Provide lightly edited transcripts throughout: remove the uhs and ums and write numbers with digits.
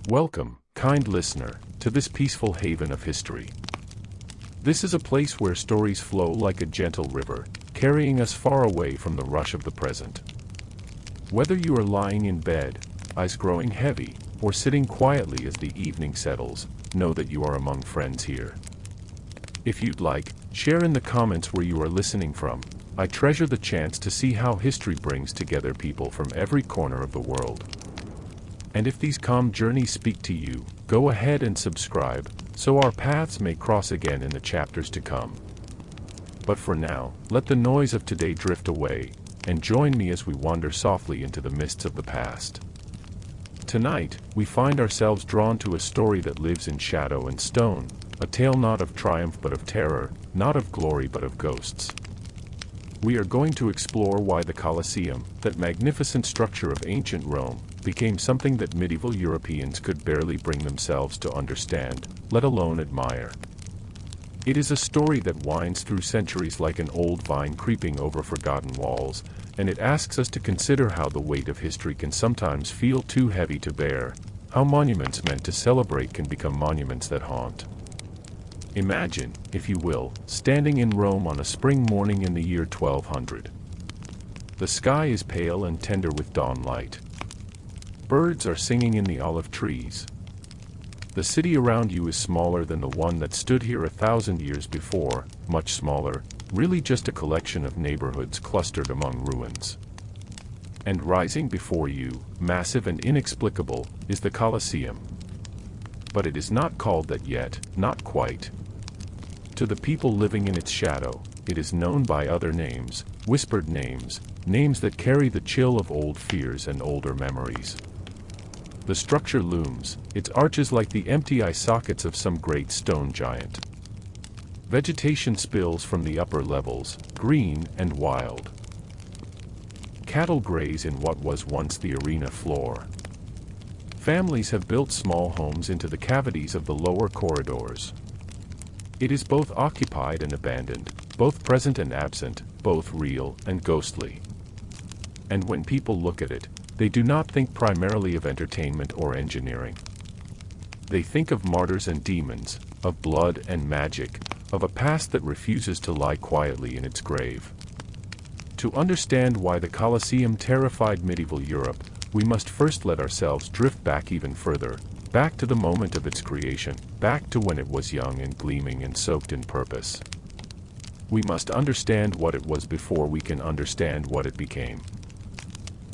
Welcome, kind listener, to this peaceful haven of history. This is a place where stories flow like a gentle river, carrying us far away from the rush of the present. Whether you are lying in bed, eyes growing heavy, or sitting quietly as the evening settles, know that you are among friends here. If you'd like, share in the comments where you are listening from. I treasure the chance to see how history brings together people from every corner of the world. And if these calm journeys speak to you, go ahead and subscribe, so our paths may cross again in the chapters to come. But for now, let the noise of today drift away, and join me as we wander softly into the mists of the past. Tonight, we find ourselves drawn to a story that lives in shadow and stone, a tale not of triumph but of terror, not of glory but of ghosts. We are going to explore why the Colosseum, that magnificent structure of ancient Rome, became something that medieval Europeans could barely bring themselves to understand, let alone admire. It is a story that winds through centuries like an old vine creeping over forgotten walls, and it asks us to consider how the weight of history can sometimes feel too heavy to bear, how monuments meant to celebrate can become monuments that haunt. Imagine, if you will, standing in Rome on a spring morning in the year 1200. The sky is pale and tender with dawn light. Birds are singing in the olive trees. The city around you is smaller than the one that stood here 1,000 years before, much smaller, really just a collection of neighborhoods clustered among ruins. And rising before you, massive and inexplicable, is the Colosseum. But it is not called that yet, not quite. To the people living in its shadow, it is known by other names, whispered names, names that carry the chill of old fears and older memories. The structure looms, its arches like the empty eye sockets of some great stone giant. Vegetation spills from the upper levels, green and wild. Cattle graze in what was once the arena floor. Families have built small homes into the cavities of the lower corridors. It is both occupied and abandoned, both present and absent, both real and ghostly. And when people look at it, they do not think primarily of entertainment or engineering. They think of martyrs and demons, of blood and magic, of a past that refuses to lie quietly in its grave. To understand why the Colosseum terrified medieval Europe, we must first let ourselves drift back even further, back to the moment of its creation, back to when it was young and gleaming and soaked in purpose. We must understand what it was before we can understand what it became.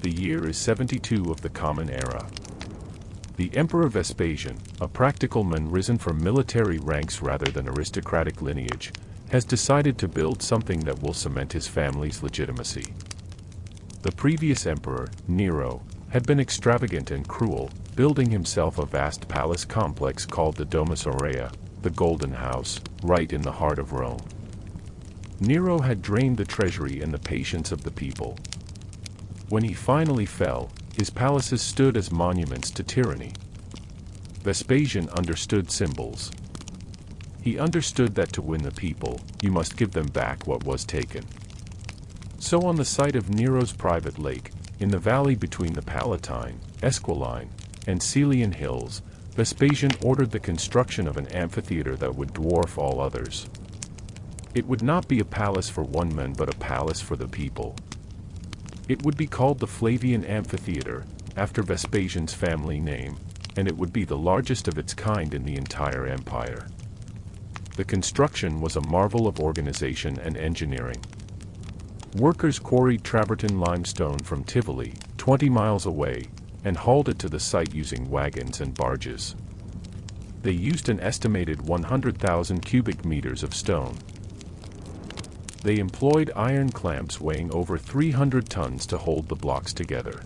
The year is 72 of the Common Era. The Emperor Vespasian, a practical man risen from military ranks rather than aristocratic lineage, has decided to build something that will cement his family's legitimacy. The previous emperor, Nero, had been extravagant and cruel, building himself a vast palace complex called the Domus Aurea, the Golden House, right in the heart of Rome. Nero had drained the treasury and the patience of the people. When he finally fell, his palaces stood as monuments to tyranny. Vespasian understood symbols. He understood that to win the people, you must give them back what was taken. So on the site of Nero's private lake, in the valley between the Palatine, Esquiline, and Celian hills, Vespasian ordered the construction of an amphitheater that would dwarf all others. It would not be a palace for one man but a palace for the people. It would be called the Flavian Amphitheater, after Vespasian's family name, and it would be the largest of its kind in the entire empire. The construction was a marvel of organization and engineering. Workers quarried travertine limestone from Tivoli, 20 miles away, and hauled it to the site using wagons and barges. They used an estimated 100,000 cubic meters of stone. They employed iron clamps weighing over 300 tons to hold the blocks together.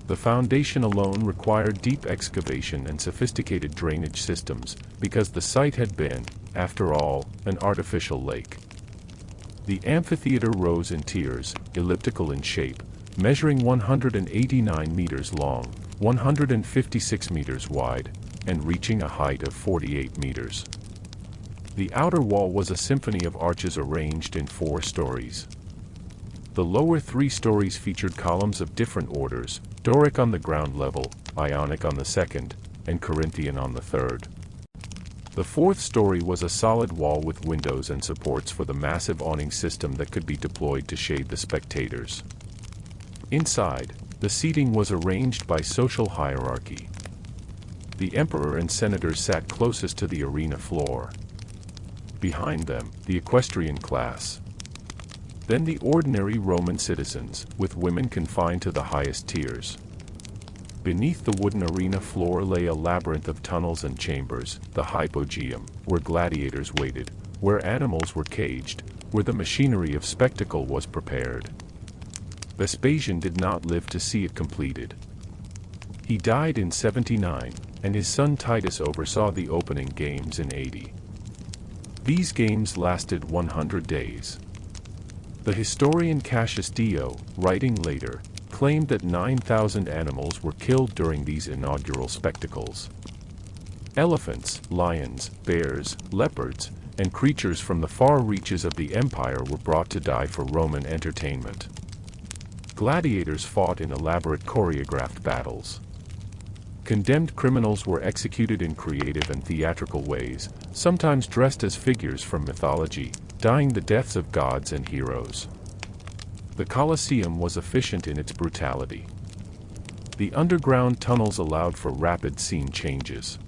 The foundation alone required deep excavation and sophisticated drainage systems, because the site had been, after all, an artificial lake. The amphitheater rose in tiers, elliptical in shape, measuring 189 meters long, 156 meters wide, and reaching a height of 48 meters. The outer wall was a symphony of arches arranged in 4 stories. The lower 3 stories featured columns of different orders, Doric on the ground level, Ionic on the second, and Corinthian on the third. The fourth story was a solid wall with windows and supports for the massive awning system that could be deployed to shade the spectators. Inside, the seating was arranged by social hierarchy. The emperor and senators sat closest to the arena floor. Behind them, the equestrian class. Then the ordinary Roman citizens, with women confined to the highest tiers. Beneath the wooden arena floor lay a labyrinth of tunnels and chambers, the hypogeum, where gladiators waited, where animals were caged, where the machinery of spectacle was prepared. Vespasian did not live to see it completed. He died in 79, and his son Titus oversaw the opening games in 80. These games lasted 100 days. The historian Cassius Dio, writing later, claimed that 9,000 animals were killed during these inaugural spectacles. Elephants, lions, bears, leopards, and creatures from the far reaches of the empire were brought to die for Roman entertainment. Gladiators fought in elaborate choreographed battles. Condemned criminals were executed in creative and theatrical ways, sometimes dressed as figures from mythology, dying the deaths of gods and heroes. The Colosseum was efficient in its brutality. The underground tunnels allowed for rapid scene changes.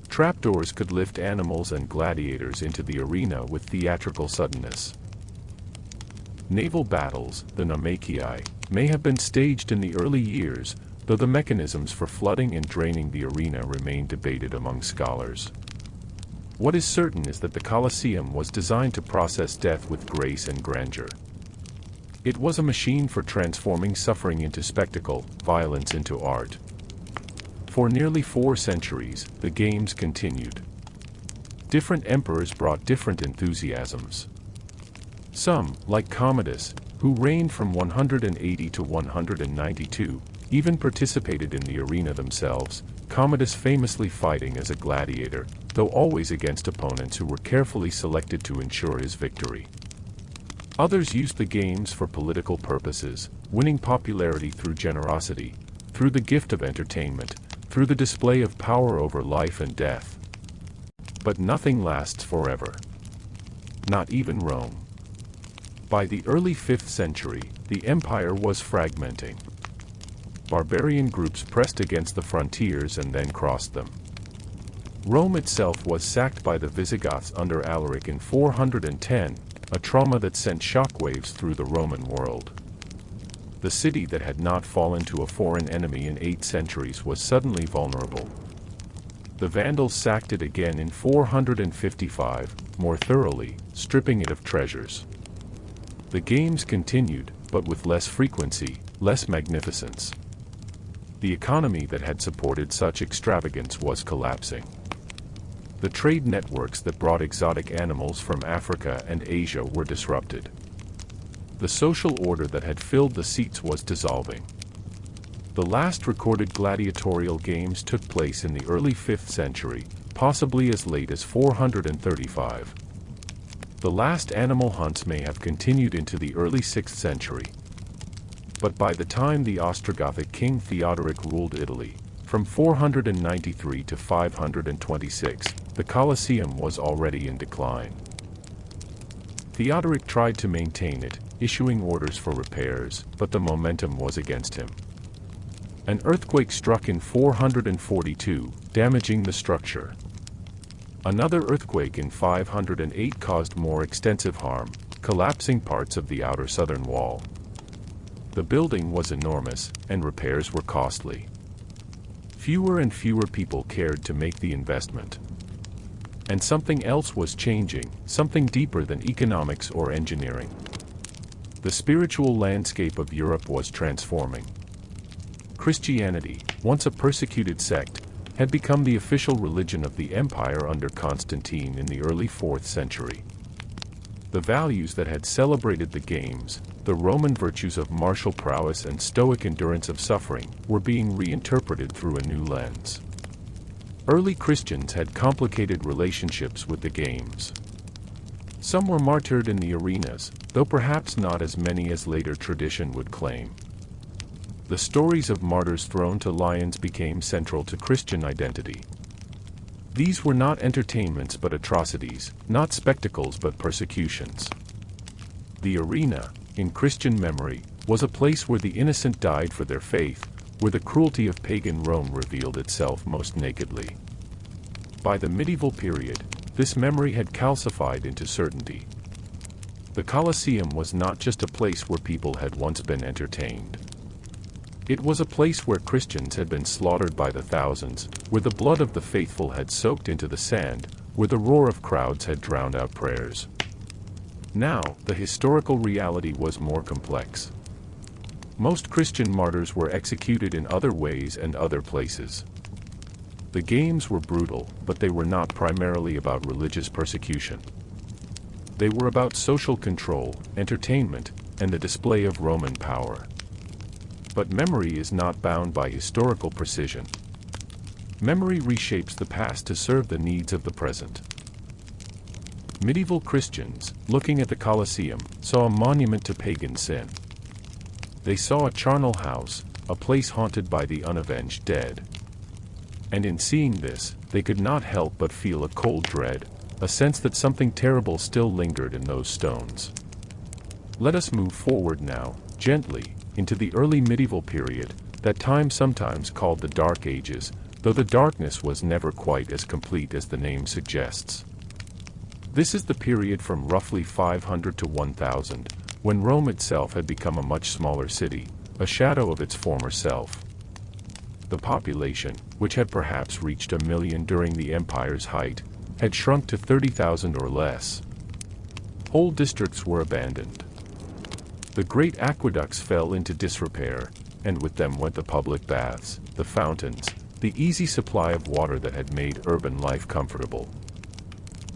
Trapdoors could lift animals and gladiators into the arena with theatrical suddenness. Naval battles, the Naumachii, may have been staged in the early years, though the mechanisms for flooding and draining the arena remain debated among scholars. What is certain is that the Colosseum was designed to process death with grace and grandeur. It was a machine for transforming suffering into spectacle, violence into art. For nearly 4 centuries, the games continued. Different emperors brought different enthusiasms. Some, like Commodus, who reigned from 180 to 192, even participated in the arena themselves, Commodus famously fighting as a gladiator, though always against opponents who were carefully selected to ensure his victory. Others used the games for political purposes, winning popularity through generosity, through the gift of entertainment, through the display of power over life and death. But nothing lasts forever. Not even Rome. By the early 5th century, the empire was fragmenting. Barbarian groups pressed against the frontiers and then crossed them. Rome itself was sacked by the Visigoths under Alaric in 410, a trauma that sent shockwaves through the Roman world. The city that had not fallen to a foreign enemy in 8 centuries was suddenly vulnerable. The Vandals sacked it again in 455, more thoroughly, stripping it of treasures. The games continued, but with less frequency, less magnificence. The economy that had supported such extravagance was collapsing. The trade networks that brought exotic animals from Africa and Asia were disrupted. The social order that had filled the seats was dissolving. The last recorded gladiatorial games took place in the early 5th century, possibly as late as 435. The last animal hunts may have continued into the early 6th century. But by the time the Ostrogothic king Theodoric ruled Italy, from 493 to 526, the Colosseum was already in decline. Theodoric tried to maintain it, issuing orders for repairs, but the momentum was against him. An earthquake struck in 442, damaging the structure. Another earthquake in 508 caused more extensive harm, collapsing parts of the outer southern wall. The building was enormous, and repairs were costly. Fewer and fewer people cared to make the investment. And something else was changing, something deeper than economics or engineering. The spiritual landscape of Europe was transforming. Christianity, once a persecuted sect, had become the official religion of the empire under Constantine in the early 4th century. The values that had celebrated the games, the Roman virtues of martial prowess and stoic endurance of suffering, were being reinterpreted through a new lens. Early Christians had complicated relationships with the games. Some were martyred in the arenas, though perhaps not as many as later tradition would claim. The stories of martyrs thrown to lions became central to Christian identity. These were not entertainments but atrocities, not spectacles but persecutions. The arena, in Christian memory, was a place where the innocent died for their faith, where the cruelty of pagan Rome revealed itself most nakedly. By the medieval period, this memory had calcified into certainty. The Colosseum was not just a place where people had once been entertained. It was a place where Christians had been slaughtered by the thousands, where the blood of the faithful had soaked into the sand, where the roar of crowds had drowned out prayers. Now, the historical reality was more complex. Most Christian martyrs were executed in other ways and other places. The games were brutal, but they were not primarily about religious persecution. They were about social control, entertainment, and the display of Roman power. But memory is not bound by historical precision. Memory reshapes the past to serve the needs of the present. Medieval Christians, looking at the Colosseum, saw a monument to pagan sin. They saw a charnel house, a place haunted by the unavenged dead. And in seeing this, they could not help but feel a cold dread, a sense that something terrible still lingered in those stones. Let us move forward now, gently, into the early medieval period, that time sometimes called the Dark Ages, though the darkness was never quite as complete as the name suggests. This is the period from roughly 500 to 1000, when Rome itself had become a much smaller city, a shadow of its former self. The population, which had perhaps reached 1 million during the empire's height, had shrunk to 30,000 or less. Whole districts were abandoned. The great aqueducts fell into disrepair, and with them went the public baths, the fountains, the easy supply of water that had made urban life comfortable.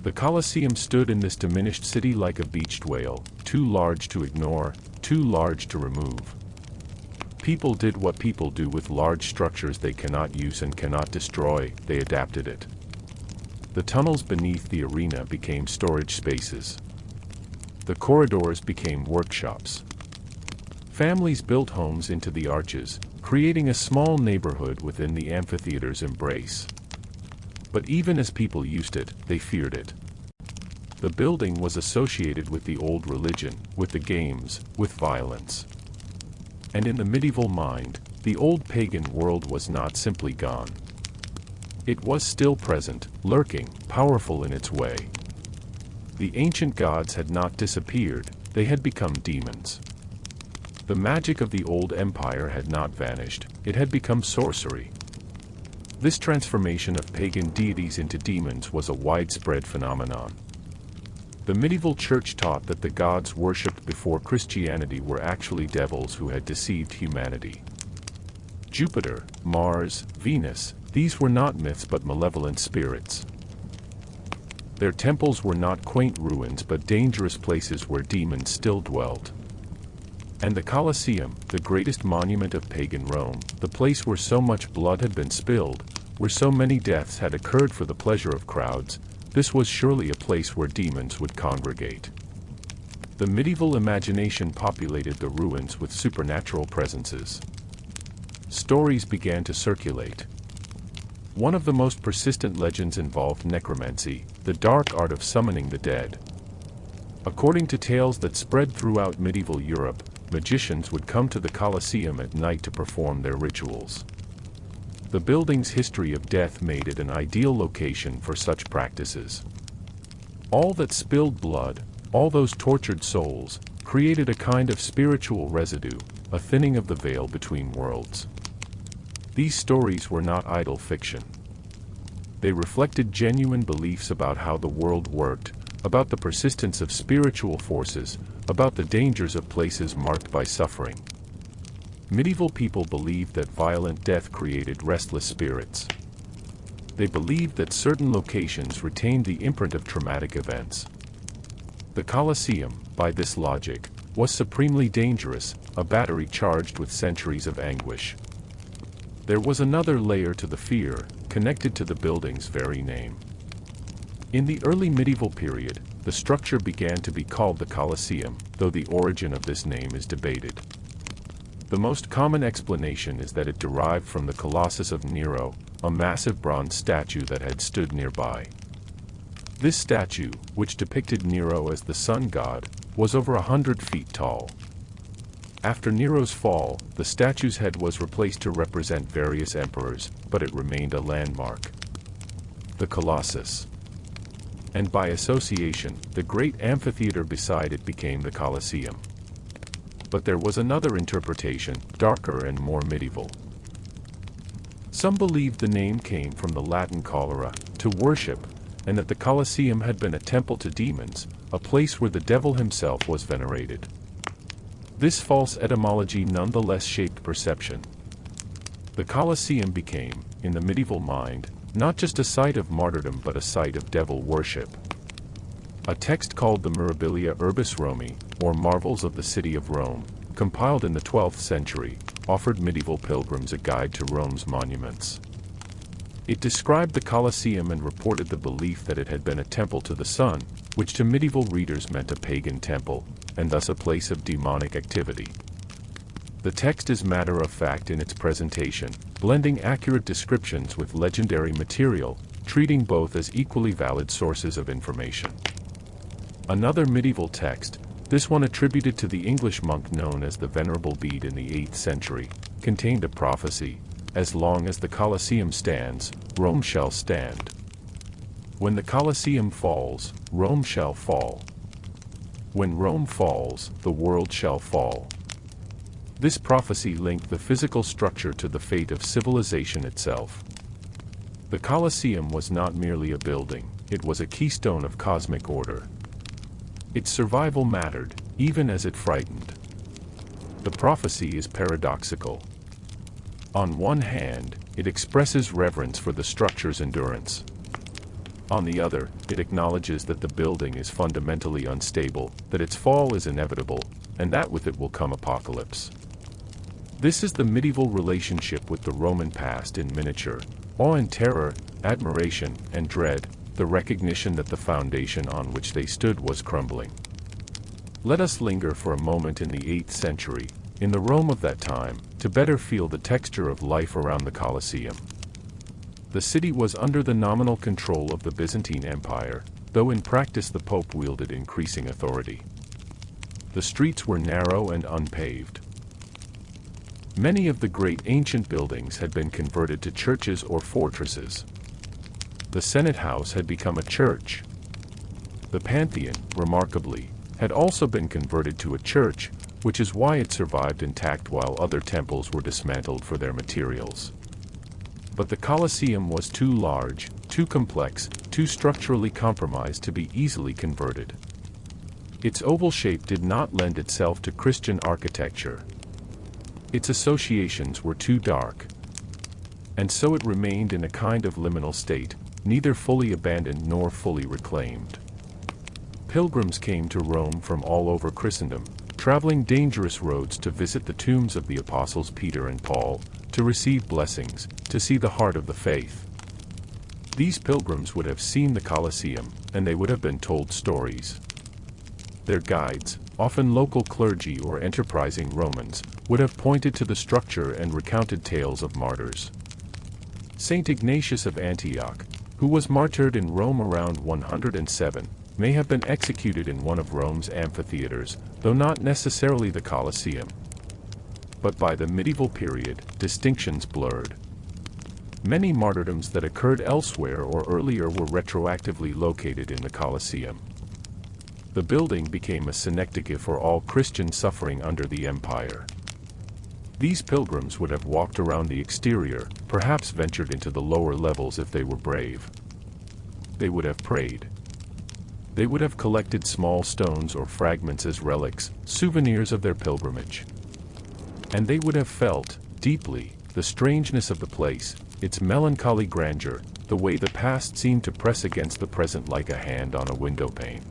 The Colosseum stood in this diminished city like a beached whale, too large to ignore, too large to remove. People did what people do with large structures they cannot use and cannot destroy, they adapted it. The tunnels beneath the arena became storage spaces. The corridors became workshops. Families built homes into the arches, creating a small neighborhood within the amphitheater's embrace. But even as people used it, they feared it. The building was associated with the old religion, with the games, with violence. And in the medieval mind, the old pagan world was not simply gone. It was still present, lurking, powerful in its way. The ancient gods had not disappeared, they had become demons. The magic of the old empire had not vanished, it had become sorcery. This transformation of pagan deities into demons was a widespread phenomenon. The medieval church taught that the gods worshipped before Christianity were actually devils who had deceived humanity. Jupiter, Mars, Venus, these were not myths but malevolent spirits. Their temples were not quaint ruins but dangerous places where demons still dwelt. And the Colosseum, the greatest monument of pagan Rome, the place where so much blood had been spilled, where so many deaths had occurred for the pleasure of crowds, this was surely a place where demons would congregate. The medieval imagination populated the ruins with supernatural presences. Stories began to circulate. One of the most persistent legends involved necromancy, the dark art of summoning the dead. According to tales that spread throughout medieval Europe, magicians would come to the Colosseum at night to perform their rituals. The building's history of death made it an ideal location for such practices. All that spilled blood, all those tortured souls, created a kind of spiritual residue, a thinning of the veil between worlds. These stories were not idle fiction. They reflected genuine beliefs about how the world worked, about the persistence of spiritual forces, about the dangers of places marked by suffering. Medieval people believed that violent death created restless spirits. They believed that certain locations retained the imprint of traumatic events. The Colosseum, by this logic, was supremely dangerous, a battery charged with centuries of anguish. There was another layer to the fear, connected to the building's very name. In the early medieval period, the structure began to be called the Colosseum, though the origin of this name is debated. The most common explanation is that it derived from the Colossus of Nero, a massive bronze statue that had stood nearby. This statue, which depicted Nero as the sun god, was over 100 feet tall. After Nero's fall, the statue's head was replaced to represent various emperors, but it remained a landmark. The Colossus. And by association, the great amphitheater beside it became the Colosseum. But there was another interpretation, darker and more medieval. Some believed the name came from the Latin cholera, to worship, and that the Colosseum had been a temple to demons, a place where the devil himself was venerated. This false etymology nonetheless shaped perception. The Colosseum became, in the medieval mind, not just a site of martyrdom but a site of devil worship. A text called the Mirabilia Urbis Romi, or Marvels of the City of Rome, compiled in the 12th century, offered medieval pilgrims a guide to Rome's monuments. It described the Colosseum and reported the belief that it had been a temple to the sun, which to medieval readers meant a pagan temple, and thus a place of demonic activity. The text is matter-of-fact in its presentation, blending accurate descriptions with legendary material, treating both as equally valid sources of information. Another medieval text, this one attributed to the English monk known as the Venerable Bede in the 8th century, contained a prophecy: as long as the Colosseum stands, Rome shall stand. When the Colosseum falls, Rome shall fall. When Rome falls, the world shall fall. This prophecy linked the physical structure to the fate of civilization itself. The Colosseum was not merely a building, it was a keystone of cosmic order. Its survival mattered, even as it frightened. The prophecy is paradoxical. On one hand, it expresses reverence for the structure's endurance. On the other, it acknowledges that the building is fundamentally unstable, that its fall is inevitable, and that with it will come apocalypse. This is the medieval relationship with the Roman past in miniature: awe and terror, admiration and dread, the recognition that the foundation on which they stood was crumbling. Let us linger for a moment in the 8th century, in the Rome of that time, to better feel the texture of life around the Colosseum. The city was under the nominal control of the Byzantine Empire, though in practice the Pope wielded increasing authority. The streets were narrow and unpaved. Many of the great ancient buildings had been converted to churches or fortresses. The Senate House had become a church. The Pantheon, remarkably, had also been converted to a church, which is why it survived intact while other temples were dismantled for their materials. But the Colosseum was too large, too complex, too structurally compromised to be easily converted. Its oval shape did not lend itself to Christian architecture. Its associations were too dark. And so it remained in a kind of liminal state, neither fully abandoned nor fully reclaimed. Pilgrims came to Rome from all over Christendom, traveling dangerous roads to visit the tombs of the apostles Peter and Paul, to receive blessings, to see the heart of the faith. These pilgrims would have seen the Colosseum, and they would have been told stories. Their guides, often local clergy or enterprising Romans, would have pointed to the structure and recounted tales of martyrs. Saint Ignatius of Antioch, who was martyred in Rome around 107, may have been executed in one of Rome's amphitheaters, though not necessarily the Colosseum. But by the medieval period, distinctions blurred. Many martyrdoms that occurred elsewhere or earlier were retroactively located in the Colosseum. The building became a synecdoche for all Christians suffering under the empire. These pilgrims would have walked around the exterior, perhaps ventured into the lower levels if they were brave. They would have prayed. They would have collected small stones or fragments as relics, souvenirs of their pilgrimage. And they would have felt, deeply, the strangeness of the place, its melancholy grandeur, the way the past seemed to press against the present like a hand on a window pane.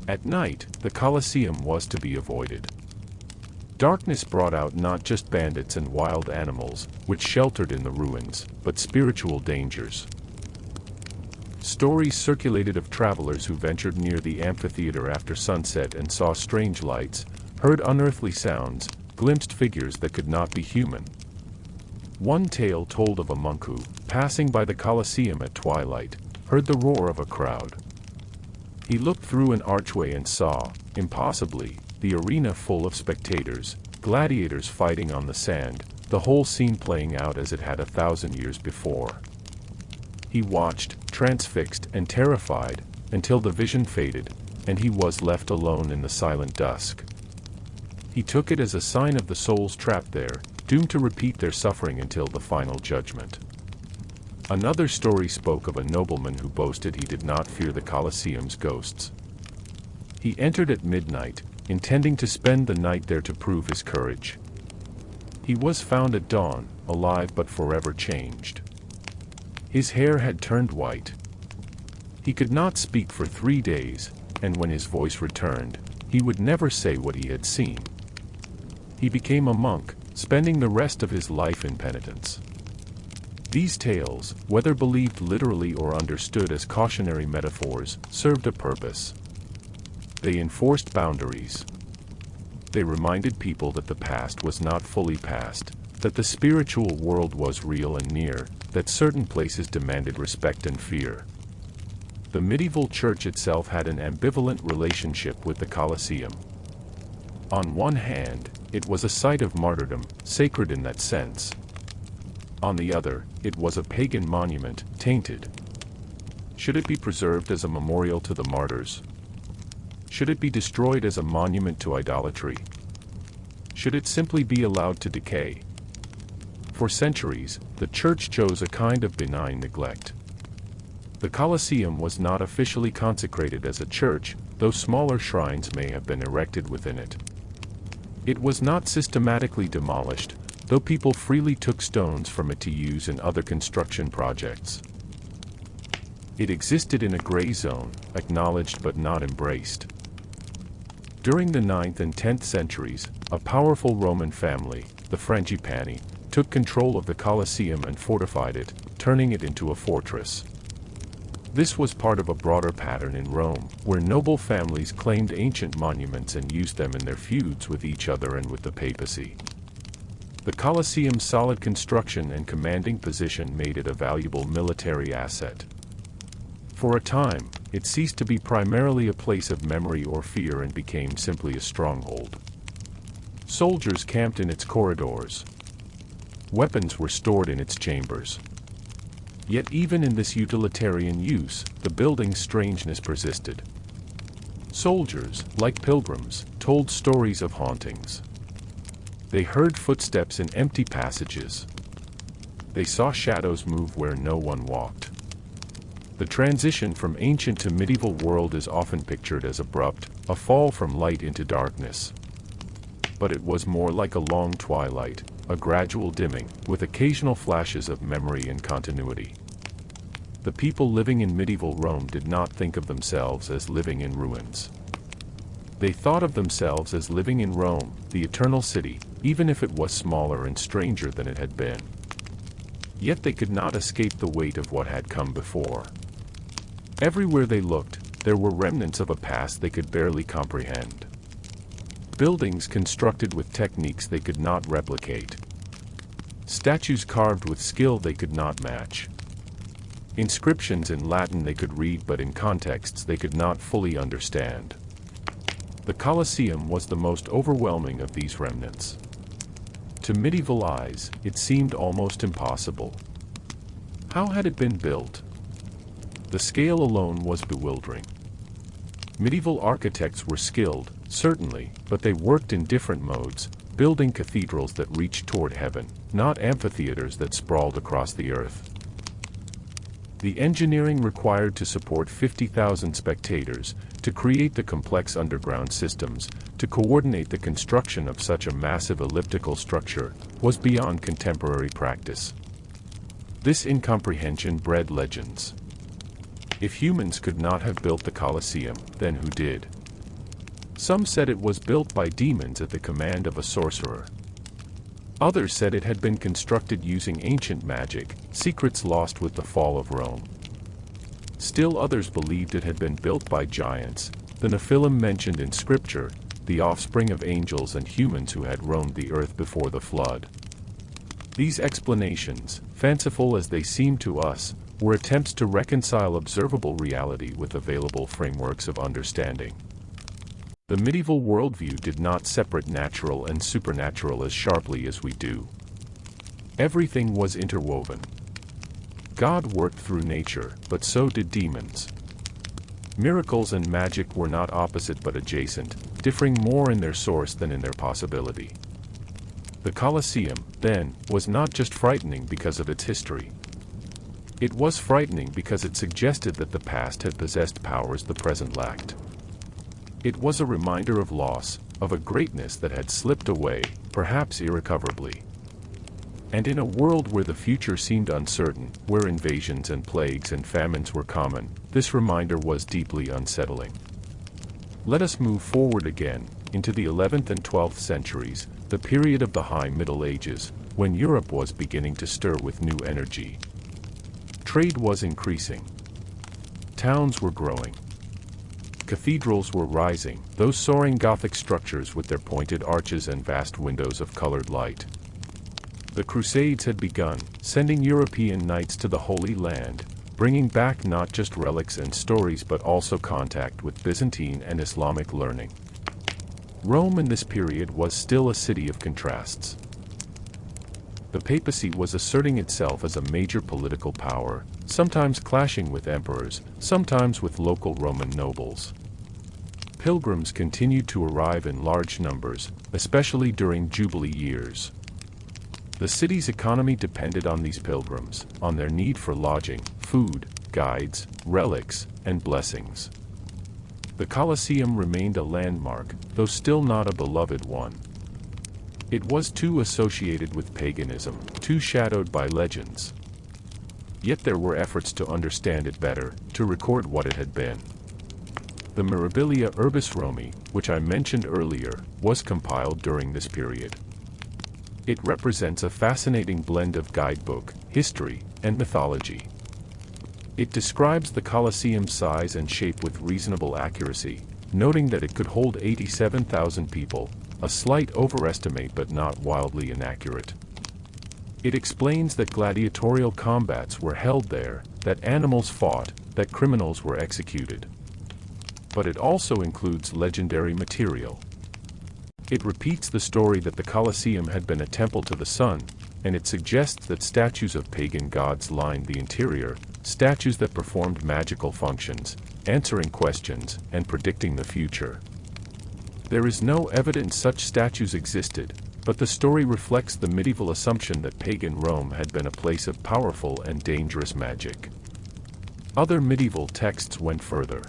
At night, the Colosseum was to be avoided. Darkness brought out not just bandits and wild animals, which sheltered in the ruins, but spiritual dangers. Stories circulated of travelers who ventured near the amphitheater after sunset and saw strange lights, heard unearthly sounds, glimpsed figures that could not be human. One tale told of a monk who, passing by the Colosseum at twilight, heard the roar of a crowd. He looked through an archway and saw, impossibly, the arena full of spectators, gladiators fighting on the sand, the whole scene playing out as it had 1,000 years before. He watched, transfixed and terrified, until the vision faded, and he was left alone in the silent dusk. He took it as a sign of the souls trapped there, doomed to repeat their suffering until the final judgment. Another story spoke of a nobleman who boasted he did not fear the Colosseum's ghosts. He entered at midnight, intending to spend the night there to prove his courage. He was found at dawn, alive but forever changed. His hair had turned white. He could not speak for 3 days, and when his voice returned, he would never say what he had seen. He became a monk, spending the rest of his life in penitence. These tales, whether believed literally or understood as cautionary metaphors, served a purpose. They enforced boundaries. They reminded people that the past was not fully past, that the spiritual world was real and near, that certain places demanded respect and fear. The medieval church itself had an ambivalent relationship with the Colosseum. On one hand, it was a site of martyrdom, sacred in that sense. On the other, it was a pagan monument, tainted. Should it be preserved as a memorial to the martyrs? Should it be destroyed as a monument to idolatry? Should it simply be allowed to decay? For centuries, the church chose a kind of benign neglect. The Colosseum was not officially consecrated as a church, though smaller shrines may have been erected within it. It was not systematically demolished, though people freely took stones from it to use in other construction projects. It existed in a gray zone, acknowledged but not embraced. During the 9th and 10th centuries, a powerful Roman family, the Frangipani, took control of the Colosseum and fortified it, turning it into a fortress. This was part of a broader pattern in Rome, where noble families claimed ancient monuments and used them in their feuds with each other and with the papacy. The Colosseum's solid construction and commanding position made it a valuable military asset. For a time, it ceased to be primarily a place of memory or fear and became simply a stronghold. Soldiers camped in its corridors. Weapons were stored in its chambers. Yet even in this utilitarian use, the building's strangeness persisted. Soldiers, like pilgrims, told stories of hauntings. They heard footsteps in empty passages. They saw shadows move where no one walked. The transition from ancient to medieval world is often pictured as abrupt, a fall from light into darkness. But it was more like a long twilight, a gradual dimming, with occasional flashes of memory and continuity. The people living in medieval Rome did not think of themselves as living in ruins. They thought of themselves as living in Rome, the eternal city, even if it was smaller and stranger than it had been. Yet they could not escape the weight of what had come before. Everywhere they looked, there were remnants of a past they could barely comprehend. Buildings constructed with techniques they could not replicate. Statues carved with skill they could not match. Inscriptions in Latin they could read but in contexts they could not fully understand. The Colosseum was the most overwhelming of these remnants. To medieval eyes, it seemed almost impossible. How had it been built? The scale alone was bewildering. Medieval architects were skilled, certainly, but they worked in different modes, building cathedrals that reached toward heaven, not amphitheaters that sprawled across the earth. The engineering required to support 50,000 spectators, to create the complex underground systems, to coordinate the construction of such a massive elliptical structure, was beyond contemporary practice. This incomprehension bred legends. If humans could not have built the Colosseum, then who did? Some said it was built by demons at the command of a sorcerer. Others said it had been constructed using ancient magic, secrets lost with the fall of Rome. Still others believed it had been built by giants, the Nephilim mentioned in scripture, the offspring of angels and humans who had roamed the earth before the flood. These explanations, fanciful as they seem to us, were attempts to reconcile observable reality with available frameworks of understanding. The medieval worldview did not separate natural and supernatural as sharply as we do. Everything was interwoven. God worked through nature, but so did demons. Miracles and magic were not opposite but adjacent, differing more in their source than in their possibility. The Colosseum, then, was not just frightening because of its history. It was frightening because it suggested that the past had possessed powers the present lacked. It was a reminder of loss, of a greatness that had slipped away, perhaps irrecoverably. And in a world where the future seemed uncertain, where invasions and plagues and famines were common, this reminder was deeply unsettling. Let us move forward again, into the 11th and 12th centuries, the period of the High Middle Ages, when Europe was beginning to stir with new energy. Trade was increasing. Towns were growing. Cathedrals were rising, those soaring Gothic structures with their pointed arches and vast windows of colored light. The Crusades had begun, sending European knights to the Holy Land, bringing back not just relics and stories but also contact with Byzantine and Islamic learning. Rome in this period was still a city of contrasts. The papacy was asserting itself as a major political power, sometimes clashing with emperors, sometimes with local Roman nobles. Pilgrims continued to arrive in large numbers, especially during Jubilee years. The city's economy depended on these pilgrims, on their need for lodging, food, guides, relics, and blessings. The Colosseum remained a landmark, though still not a beloved one. It was too associated with paganism, too shadowed by legends. Yet there were efforts to understand it better, to record what it had been. The Mirabilia Urbis Romi, which I mentioned earlier, was compiled during this period. It represents a fascinating blend of guidebook, history, and mythology. It describes the Colosseum's size and shape with reasonable accuracy, noting that it could hold 87,000 people, a slight overestimate but not wildly inaccurate. It explains that gladiatorial combats were held there, that animals fought, that criminals were executed. But it also includes legendary material. It repeats the story that the Colosseum had been a temple to the sun, and it suggests that statues of pagan gods lined the interior, statues that performed magical functions, answering questions, and predicting the future. There is no evidence such statues existed, but the story reflects the medieval assumption that pagan Rome had been a place of powerful and dangerous magic. Other medieval texts went further.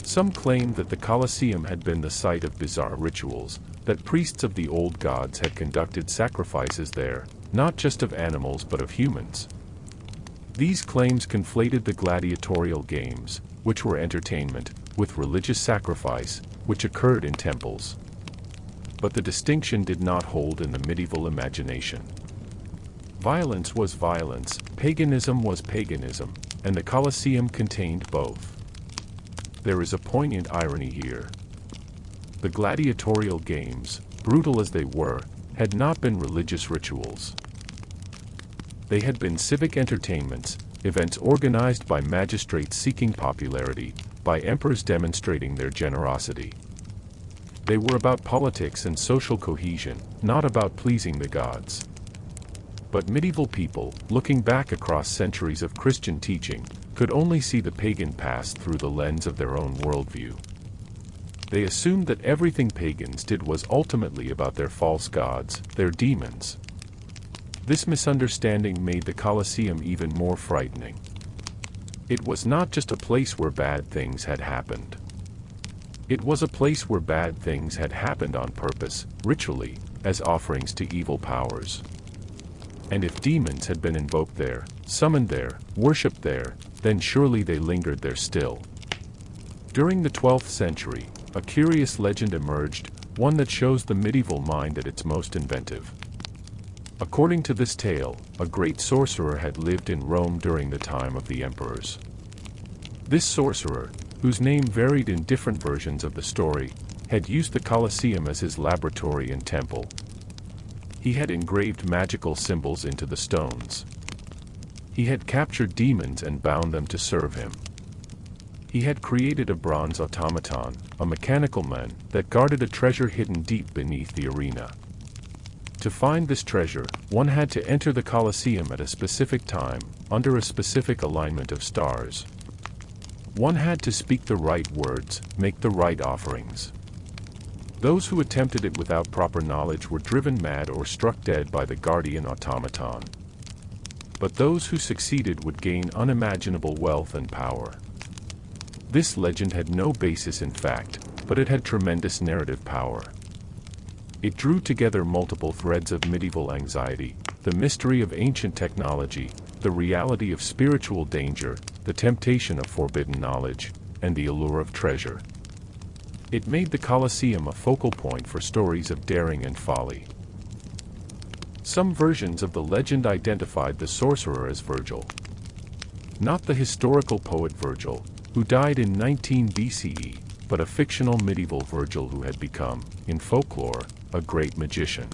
Some claimed that the Colosseum had been the site of bizarre rituals, that priests of the old gods had conducted sacrifices there, not just of animals but of humans. These claims conflated the gladiatorial games, which were entertainment, with religious sacrifice, which occurred in temples. But the distinction did not hold in the medieval imagination. Violence was violence, paganism was paganism, and the Colosseum contained both. There is a poignant irony here. The gladiatorial games, brutal as they were, had not been religious rituals. They had been civic entertainments, events organized by magistrates seeking popularity, by emperors demonstrating their generosity. They were about politics and social cohesion, not about pleasing the gods. But medieval people, looking back across centuries of Christian teaching, could only see the pagan past through the lens of their own worldview. They assumed that everything pagans did was ultimately about their false gods, their demons. This misunderstanding made the Colosseum even more frightening. It was not just a place where bad things had happened. It was a place where bad things had happened on purpose, ritually, as offerings to evil powers. And if demons had been invoked there, summoned there, worshipped there, then surely they lingered there still. During the 12th century, a curious legend emerged, one that shows the medieval mind at its most inventive. According to this tale, a great sorcerer had lived in Rome during the time of the emperors. This sorcerer, whose name varied in different versions of the story, had used the Colosseum as his laboratory and temple. He had engraved magical symbols into the stones. He had captured demons and bound them to serve him. He had created a bronze automaton, a mechanical man, that guarded a treasure hidden deep beneath the arena. To find this treasure, one had to enter the Colosseum at a specific time, under a specific alignment of stars. One had to speak the right words, make the right offerings. Those who attempted it without proper knowledge were driven mad or struck dead by the guardian automaton. But those who succeeded would gain unimaginable wealth and power. This legend had no basis in fact, but it had tremendous narrative power. It drew together multiple threads of medieval anxiety, the mystery of ancient technology, the reality of spiritual danger, the temptation of forbidden knowledge, and the allure of treasure. It made the Colosseum a focal point for stories of daring and folly. Some versions of the legend identified the sorcerer as Virgil. Not the historical poet Virgil, who died in 19 BCE, but a fictional medieval Virgil who had become, in folklore, a great magician.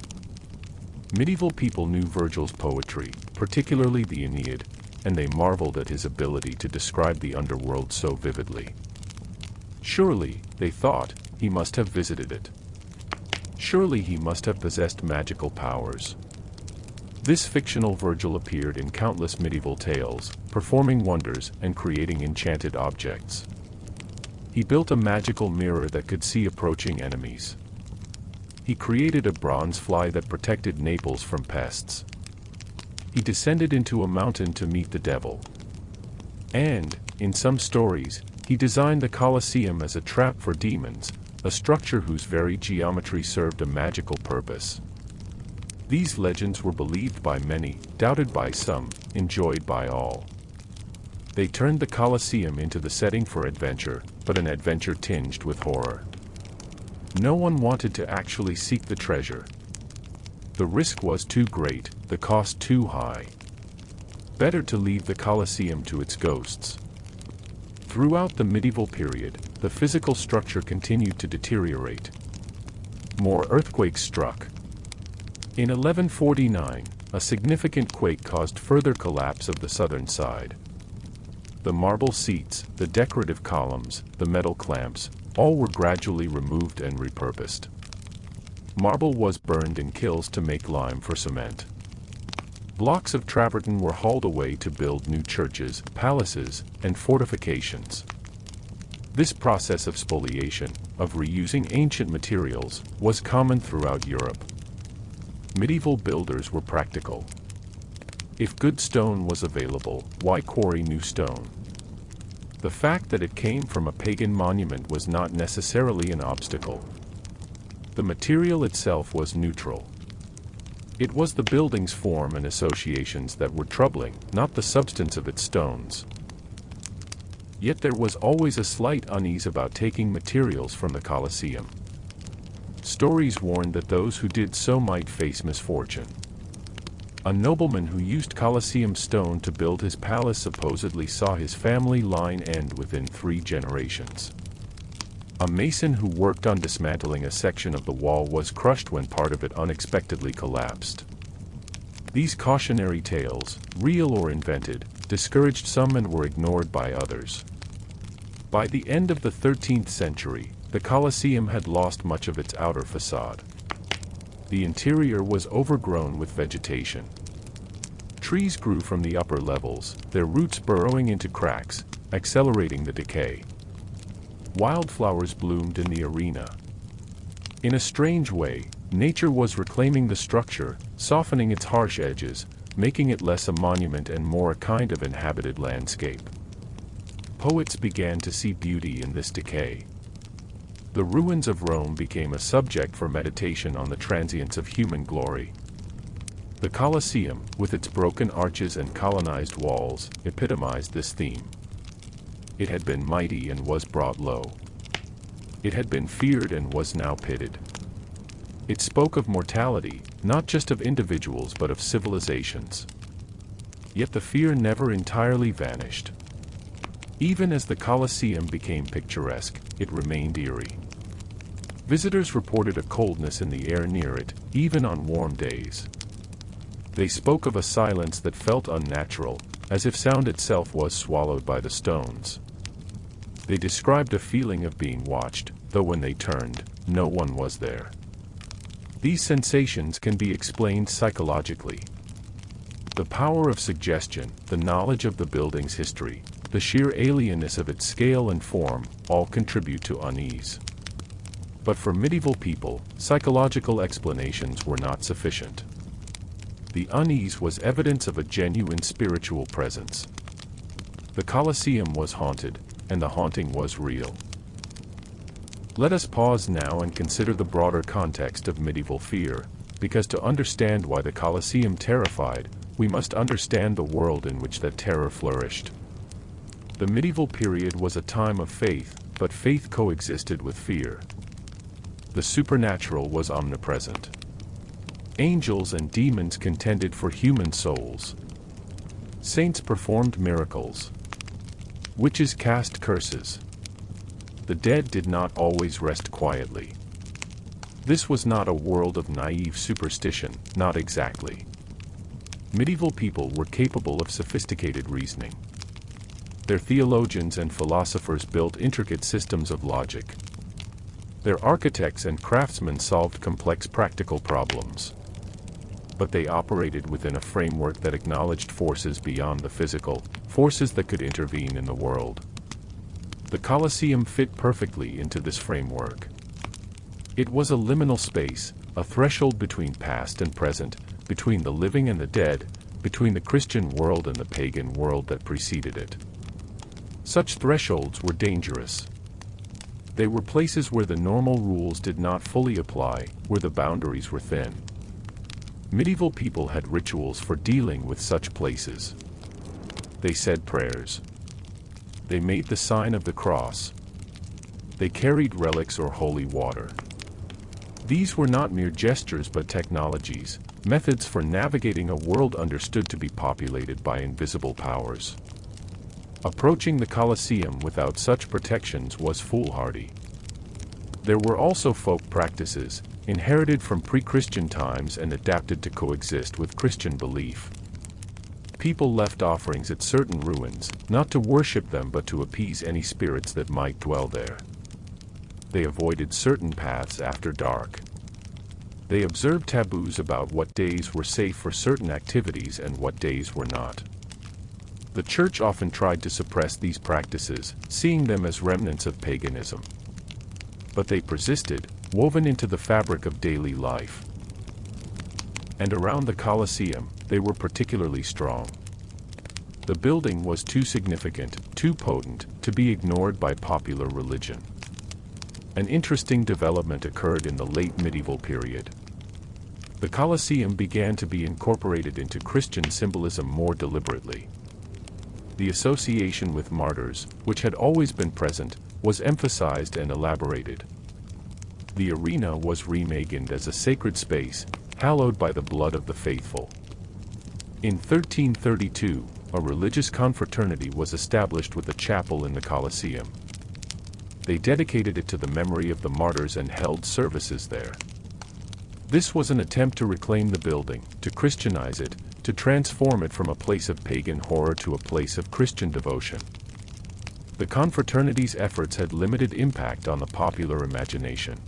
Medieval people knew Virgil's poetry, particularly the Aeneid, and they marveled at his ability to describe the underworld so vividly. Surely, they thought, he must have visited it. Surely he must have possessed magical powers. This fictional Virgil appeared in countless medieval tales, performing wonders and creating enchanted objects. He built a magical mirror that could see approaching enemies. He created a bronze fly that protected Naples from pests. He descended into a mountain to meet the devil. And, in some stories, he designed the Colosseum as a trap for demons, a structure whose very geometry served a magical purpose. These legends were believed by many, doubted by some, enjoyed by all. They turned the Colosseum into the setting for adventure, but an adventure tinged with horror. No one wanted to actually seek the treasure. The risk was too great, the cost too high. Better to leave the Colosseum to its ghosts. Throughout the medieval period, the physical structure continued to deteriorate. More earthquakes struck. In 1149, a significant quake caused further collapse of the southern side. The marble seats, the decorative columns, the metal clamps, all were gradually removed and repurposed. Marble was burned in kilns to make lime for cement. Blocks of travertine were hauled away to build new churches, palaces, and fortifications. This process of spoliation, of reusing ancient materials, was common throughout Europe. Medieval builders were practical. If good stone was available, why quarry new stone? The fact that it came from a pagan monument was not necessarily an obstacle. The material itself was neutral. It was the building's form and associations that were troubling, not the substance of its stones. Yet there was always a slight unease about taking materials from the Colosseum. Stories warned that those who did so might face misfortune. A nobleman who used Colosseum stone to build his palace supposedly saw his family line end within 3 generations. A mason who worked on dismantling a section of the wall was crushed when part of it unexpectedly collapsed. These cautionary tales, real or invented, discouraged some and were ignored by others. By the end of the 13th century, the Colosseum had lost much of its outer facade. The interior was overgrown with vegetation. Trees grew from the upper levels, their roots burrowing into cracks, accelerating the decay. Wildflowers bloomed in the arena. In a strange way, nature was reclaiming the structure, softening its harsh edges, making it less a monument and more a kind of inhabited landscape. Poets began to see beauty in this decay. The ruins of Rome became a subject for meditation on the transience of human glory. The Colosseum, with its broken arches and colonnized walls, epitomized this theme. It had been mighty and was brought low. It had been feared and was now pitied. It spoke of mortality, not just of individuals but of civilizations. Yet the fear never entirely vanished. Even as the Colosseum became picturesque, it remained eerie. Visitors reported a coldness in the air near it, even on warm days. They spoke of a silence that felt unnatural, as if sound itself was swallowed by the stones. They described a feeling of being watched, though when they turned, no one was there. These sensations can be explained psychologically. The power of suggestion, the knowledge of the building's history, the sheer alienness of its scale and form, all contribute to unease. But for medieval people, psychological explanations were not sufficient. The unease was evidence of a genuine spiritual presence. The Colosseum was haunted, and the haunting was real. Let us pause now and consider the broader context of medieval fear, because to understand why the Colosseum terrified, we must understand the world in which that terror flourished. The medieval period was a time of faith, but faith coexisted with fear. The supernatural was omnipresent. Angels and demons contended for human souls. Saints performed miracles. Witches cast curses. The dead did not always rest quietly. This was not a world of naive superstition, not exactly. Medieval people were capable of sophisticated reasoning. Their theologians and philosophers built intricate systems of logic. Their architects and craftsmen solved complex practical problems. But they operated within a framework that acknowledged forces beyond the physical, forces that could intervene in the world. The Colosseum fit perfectly into this framework. It was a liminal space, a threshold between past and present, between the living and the dead, between the Christian world and the pagan world that preceded it. Such thresholds were dangerous. They were places where the normal rules did not fully apply, where the boundaries were thin. Medieval people had rituals for dealing with such places. They said prayers. They made the sign of the cross. They carried relics or holy water. These were not mere gestures but technologies, methods for navigating a world understood to be populated by invisible powers. Approaching the Colosseum without such protections was foolhardy. There were also folk practices, inherited from pre-Christian times and adapted to coexist with Christian belief. People left offerings at certain ruins, not to worship them but to appease any spirits that might dwell there. They avoided certain paths after dark. They observed taboos about what days were safe for certain activities and what days were not. The Church often tried to suppress these practices, seeing them as remnants of paganism. But they persisted, woven into the fabric of daily life. And around the Colosseum, they were particularly strong. The building was too significant, too potent, to be ignored by popular religion. An interesting development occurred in the late medieval period. The Colosseum began to be incorporated into Christian symbolism more deliberately. The association with martyrs, which had always been present, was emphasized and elaborated. The arena was reimagined as a sacred space, hallowed by the blood of the faithful. In 1332, a religious confraternity was established with a chapel in the Colosseum. They dedicated it to the memory of the martyrs and held services there. This was an attempt to reclaim the building, to Christianize it, to transform it from a place of pagan horror to a place of Christian devotion. The confraternity's efforts had limited impact on the popular imagination.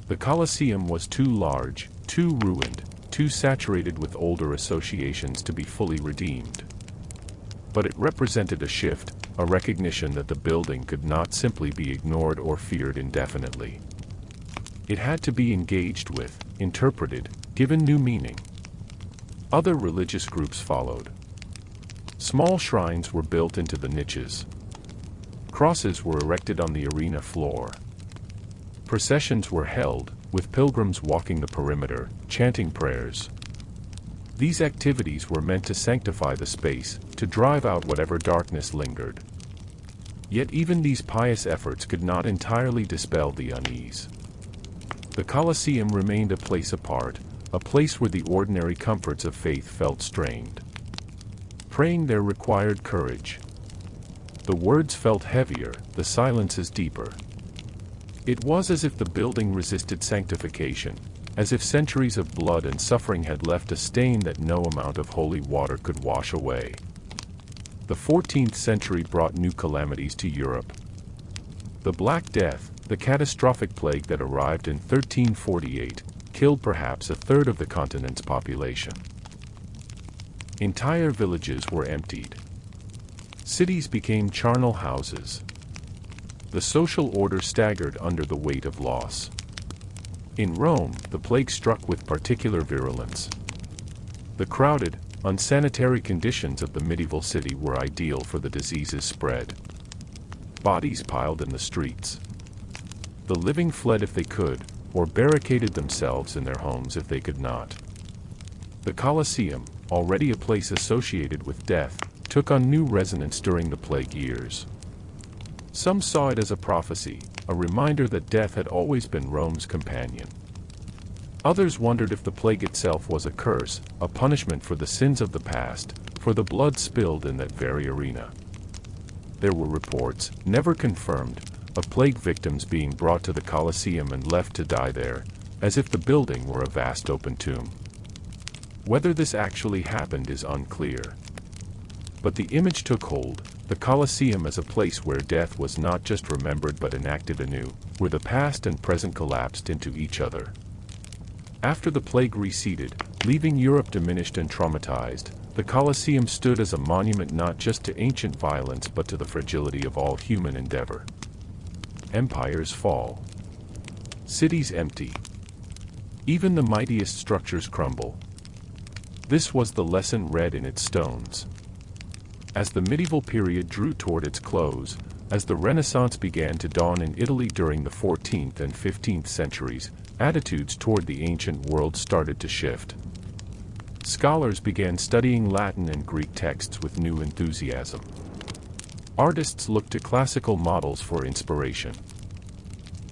The Colosseum was too large, too ruined, too saturated with older associations to be fully redeemed. But it represented a shift, a recognition that the building could not simply be ignored or feared indefinitely. It had to be engaged with, interpreted, given new meaning. Other religious groups followed. Small shrines were built into the niches. Crosses were erected on the arena floor. Processions were held, with pilgrims walking the perimeter, chanting prayers. These activities were meant to sanctify the space, to drive out whatever darkness lingered. Yet even these pious efforts could not entirely dispel the unease. The Colosseum remained a place apart, a place where the ordinary comforts of faith felt strained. Praying there required courage. The words felt heavier, the silences deeper. It was as if the building resisted sanctification, as if centuries of blood and suffering had left a stain that no amount of holy water could wash away. The 14th century brought new calamities to Europe. The Black Death, the catastrophic plague that arrived in 1348, killed perhaps a third of the continent's population. Entire villages were emptied. Cities became charnel houses. The social order staggered under the weight of loss. In Rome, the plague struck with particular virulence. The crowded, unsanitary conditions of the medieval city were ideal for the disease's spread. Bodies piled in the streets. The living fled if they could, or barricaded themselves in their homes if they could not. The Colosseum, already a place associated with death, took on new resonance during the plague years. Some saw it as a prophecy, a reminder that death had always been Rome's companion. Others wondered if the plague itself was a curse, a punishment for the sins of the past, for the blood spilled in that very arena. There were reports, never confirmed, of plague victims being brought to the Colosseum and left to die there, as if the building were a vast open tomb. Whether this actually happened is unclear. But the image took hold, the Colosseum as a place where death was not just remembered but enacted anew, where the past and present collapsed into each other. After the plague receded, leaving Europe diminished and traumatized, the Colosseum stood as a monument not just to ancient violence but to the fragility of all human endeavor. Empires fall. Cities empty. Even the mightiest structures crumble. This was the lesson read in its stones. As the medieval period drew toward its close, as the Renaissance began to dawn in Italy during the 14th and 15th centuries, attitudes toward the ancient world started to shift. Scholars began studying Latin and Greek texts with new enthusiasm. Artists looked to classical models for inspiration.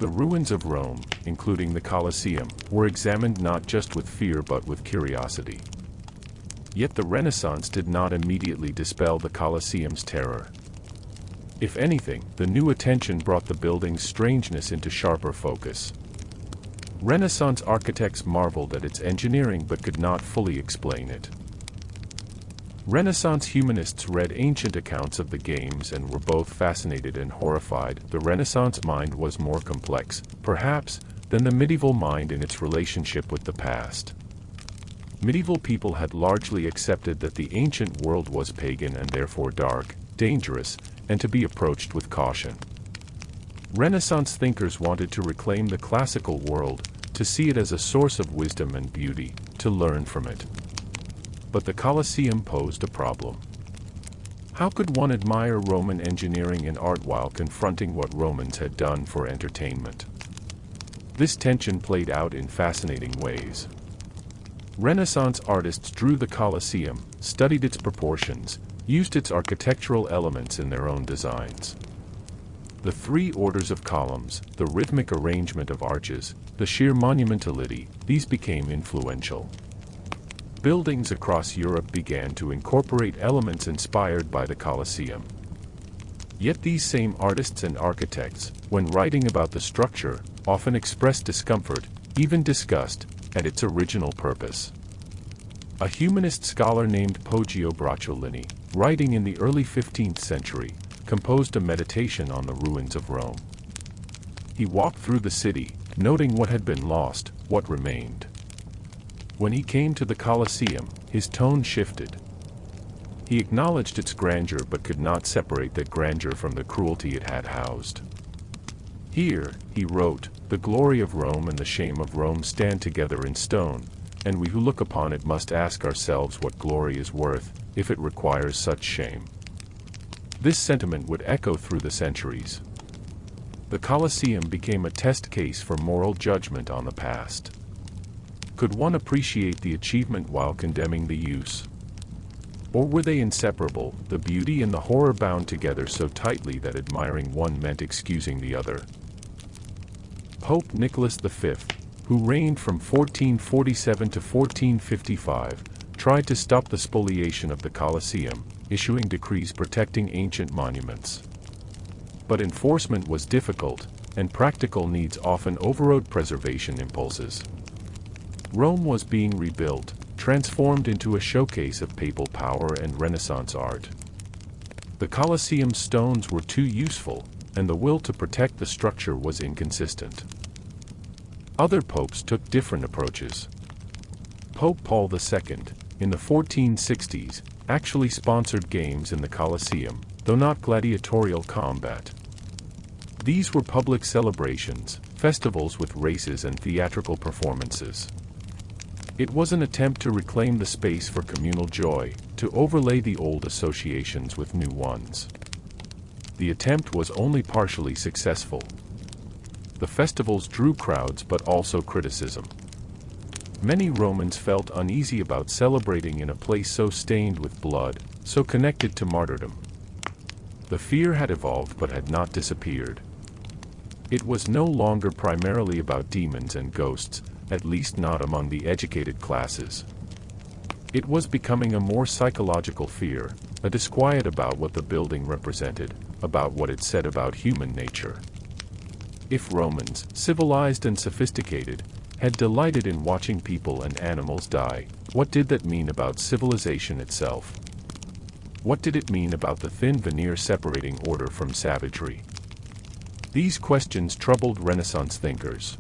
The ruins of Rome, including the Colosseum, were examined not just with fear but with curiosity. Yet the Renaissance did not immediately dispel the Colosseum's terror. If anything, the new attention brought the building's strangeness into sharper focus. Renaissance architects marveled at its engineering but could not fully explain it. Renaissance humanists read ancient accounts of the games and were both fascinated and horrified. The Renaissance mind was more complex, perhaps, than the medieval mind in its relationship with the past. Medieval people had largely accepted that the ancient world was pagan and therefore dark, dangerous, and to be approached with caution. Renaissance thinkers wanted to reclaim the classical world, to see it as a source of wisdom and beauty, to learn from it. But the Colosseum posed a problem. How could one admire Roman engineering and art while confronting what Romans had done for entertainment? This tension played out in fascinating ways. Renaissance artists drew the Colosseum, studied its proportions, used its architectural elements in their own designs. The three orders of columns, the rhythmic arrangement of arches, the sheer monumentality, these became influential. Buildings across Europe began to incorporate elements inspired by the Colosseum. Yet these same artists and architects, when writing about the structure, often expressed discomfort, even disgust, at its original purpose. A humanist scholar named Poggio Bracciolini, writing in the early 15th century, composed a meditation on the ruins of Rome. He walked through the city, noting what had been lost, what remained. When he came to the Colosseum, his tone shifted. He acknowledged its grandeur but could not separate that grandeur from the cruelty it had housed. Here, he wrote, the glory of Rome and the shame of Rome stand together in stone, and we who look upon it must ask ourselves what glory is worth, if it requires such shame. This sentiment would echo through the centuries. The Colosseum became a test case for moral judgment on the past. Could one appreciate the achievement while condemning the use? Or were they inseparable, the beauty and the horror bound together so tightly that admiring one meant excusing the other? Pope Nicholas V, who reigned from 1447 to 1455, tried to stop the spoliation of the Colosseum, issuing decrees protecting ancient monuments. But enforcement was difficult, and practical needs often overrode preservation impulses. Rome was being rebuilt, transformed into a showcase of papal power and Renaissance art. The Colosseum stones were too useful, and the will to protect the structure was inconsistent. Other popes took different approaches. Pope Paul II, in the 1460s, actually sponsored games in the Colosseum, though not gladiatorial combat. These were public celebrations, festivals with races and theatrical performances. It was an attempt to reclaim the space for communal joy, to overlay the old associations with new ones. The attempt was only partially successful. The festivals drew crowds but also criticism. Many Romans felt uneasy about celebrating in a place so stained with blood, so connected to martyrdom. The fear had evolved but had not disappeared. It was no longer primarily about demons and ghosts, at least not among the educated classes. It was becoming a more psychological fear, a disquiet about what the building represented, about what it said about human nature. If Romans, civilized and sophisticated, had delighted in watching people and animals die, what did that mean about civilization itself? What did it mean about the thin veneer separating order from savagery? These questions troubled Renaissance thinkers.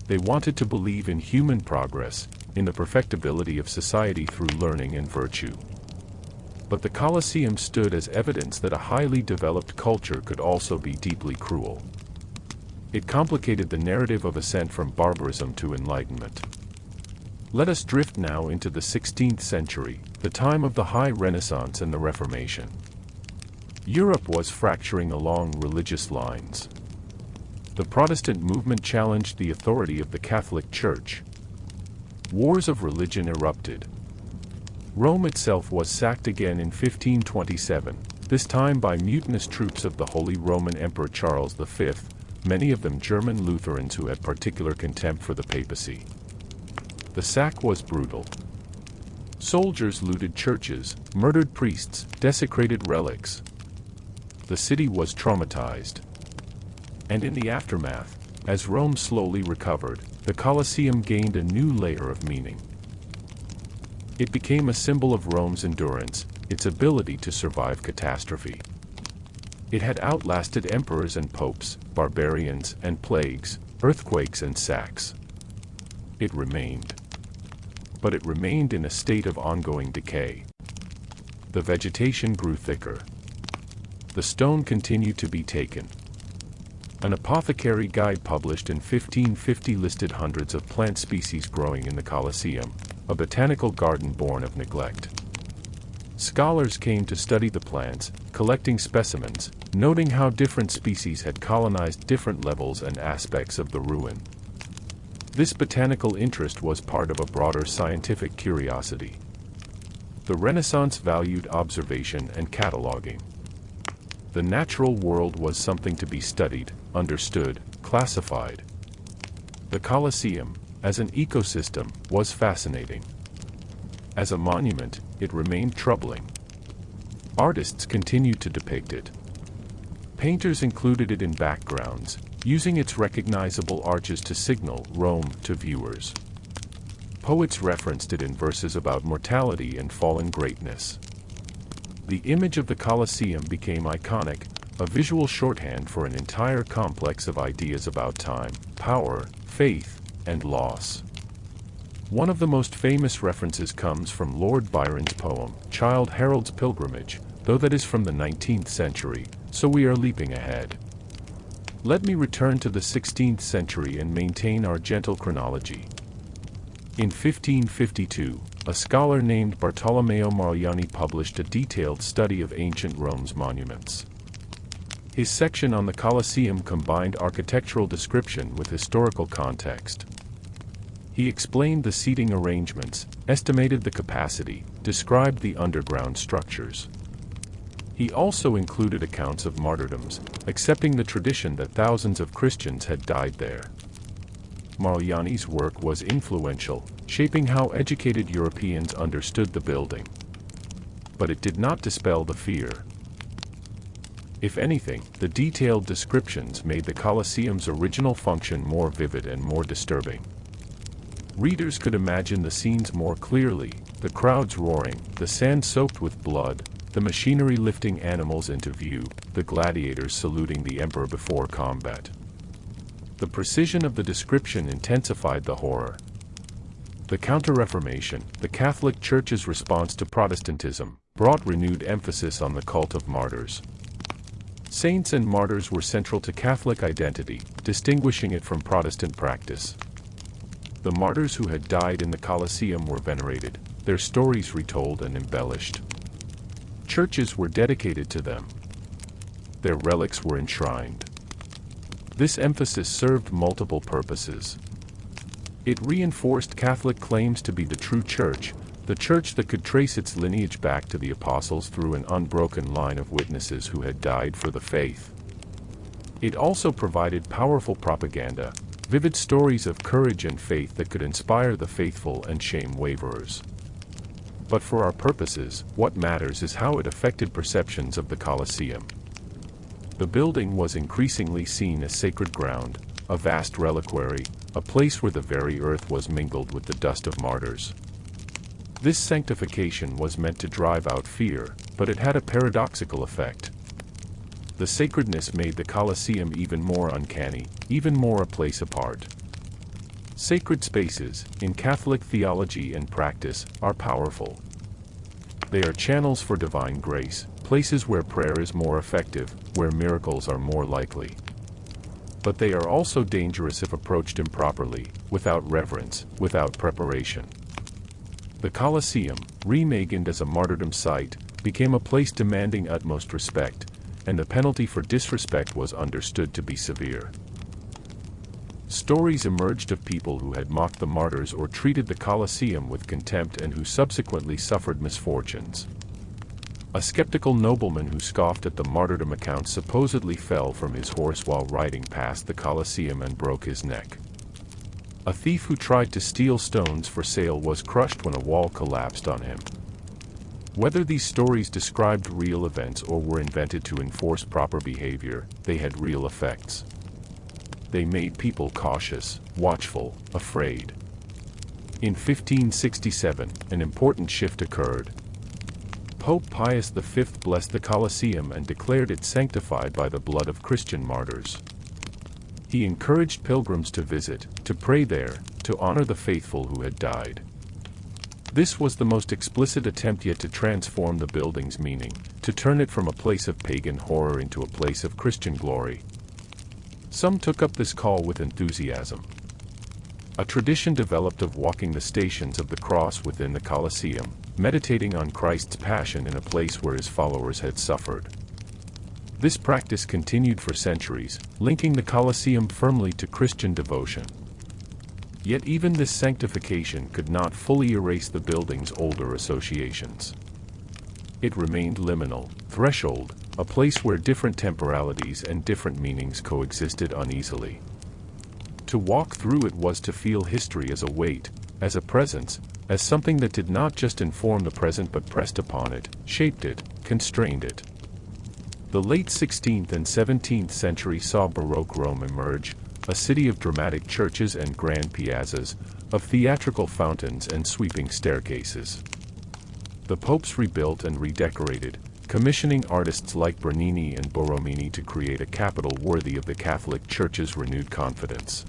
They wanted to believe in human progress, in the perfectibility of society through learning and virtue. But the Colosseum stood as evidence that a highly developed culture could also be deeply cruel. It complicated the narrative of ascent from barbarism to enlightenment. Let us drift now into the 16th century, the time of the High Renaissance and the Reformation. Europe was fracturing along religious lines. The Protestant movement challenged the authority of the Catholic Church. Wars of religion erupted. Rome itself was sacked again in 1527, this time by mutinous troops of the Holy Roman Emperor Charles V, many of them German Lutherans who had particular contempt for the papacy. The sack was brutal. Soldiers looted churches, murdered priests, desecrated relics. The city was traumatized. And in the aftermath, as Rome slowly recovered, the Colosseum gained a new layer of meaning. It became a symbol of Rome's endurance, its ability to survive catastrophe. It had outlasted emperors and popes, barbarians and plagues, earthquakes and sacks. It remained. But it remained in a state of ongoing decay. The vegetation grew thicker. The stone continued to be taken. An apothecary guide published in 1550 listed hundreds of plant species growing in the Colosseum, a botanical garden born of neglect. Scholars came to study the plants, collecting specimens, noting how different species had colonized different levels and aspects of the ruin. This botanical interest was part of a broader scientific curiosity. The Renaissance valued observation and cataloging. The natural world was something to be studied, understood, classified. The Colosseum, as an ecosystem, was fascinating. As a monument, it remained troubling. Artists continued to depict it. Painters included it in backgrounds, using its recognizable arches to signal Rome to viewers. Poets referenced it in verses about mortality and fallen greatness. The image of the Colosseum became iconic, a visual shorthand for an entire complex of ideas about time, power, faith, and loss. One of the most famous references comes from Lord Byron's poem, Childe Harold's Pilgrimage, though that is from the 19th century, so we are leaping ahead. Let me return to the 16th century and maintain our gentle chronology. In 1552, a scholar named Bartolomeo Mariani published a detailed study of ancient Rome's monuments. His section on the Colosseum combined architectural description with historical context. He explained the seating arrangements, estimated the capacity, described the underground structures. He also included accounts of martyrdoms, accepting the tradition that thousands of Christians had died there. Mariani's work was influential, shaping how educated Europeans understood the building. But it did not dispel the fear. If anything, the detailed descriptions made the Colosseum's original function more vivid and more disturbing. Readers could imagine the scenes more clearly, the crowds roaring, the sand soaked with blood, the machinery lifting animals into view, the gladiators saluting the emperor before combat. The precision of the description intensified the horror. The Counter-Reformation, the Catholic Church's response to Protestantism, brought renewed emphasis on the cult of martyrs. Saints and martyrs were central to Catholic identity, distinguishing it from Protestant practice. The martyrs who had died in the Colosseum were venerated, their stories retold and embellished. Churches were dedicated to them. Their relics were enshrined. This emphasis served multiple purposes. It reinforced Catholic claims to be the true church, the church that could trace its lineage back to the apostles through an unbroken line of witnesses who had died for the faith. It also provided powerful propaganda, vivid stories of courage and faith that could inspire the faithful and shame waverers. But for our purposes, what matters is how it affected perceptions of the Colosseum. The building was increasingly seen as sacred ground, a vast reliquary, a place where the very earth was mingled with the dust of martyrs. This sanctification was meant to drive out fear, but it had a paradoxical effect. The sacredness made the Colosseum even more uncanny, even more a place apart. Sacred spaces, in Catholic theology and practice, are powerful. They are channels for divine grace, places where prayer is more effective, where miracles are more likely. But they are also dangerous if approached improperly, without reverence, without preparation. The Colosseum, reimagined as a martyrdom site, became a place demanding utmost respect, and the penalty for disrespect was understood to be severe. Stories emerged of people who had mocked the martyrs or treated the Colosseum with contempt and who subsequently suffered misfortunes. A skeptical nobleman who scoffed at the martyrdom account supposedly fell from his horse while riding past the Colosseum and broke his neck. A thief who tried to steal stones for sale was crushed when a wall collapsed on him. Whether these stories described real events or were invented to enforce proper behavior, they had real effects. They made people cautious, watchful, afraid. In 1567, an important shift occurred. Pope Pius V blessed the Colosseum and declared it sanctified by the blood of Christian martyrs. He encouraged pilgrims to visit, to pray there, to honor the faithful who had died. This was the most explicit attempt yet to transform the building's meaning, to turn it from a place of pagan horror into a place of Christian glory. Some took up this call with enthusiasm. A tradition developed of walking the stations of the cross within the Colosseum, meditating on Christ's passion in a place where his followers had suffered. This practice continued for centuries, linking the Colosseum firmly to Christian devotion. Yet even this sanctification could not fully erase the building's older associations. It remained liminal, threshold, a place where different temporalities and different meanings coexisted uneasily. To walk through it was to feel history as a weight, as a presence, as something that did not just inform the present but pressed upon it, shaped it, constrained it. The late 16th and 17th century saw Baroque Rome emerge, a city of dramatic churches and grand piazzas, of theatrical fountains and sweeping staircases. The popes rebuilt and redecorated, commissioning artists like Bernini and Borromini to create a capital worthy of the Catholic Church's renewed confidence.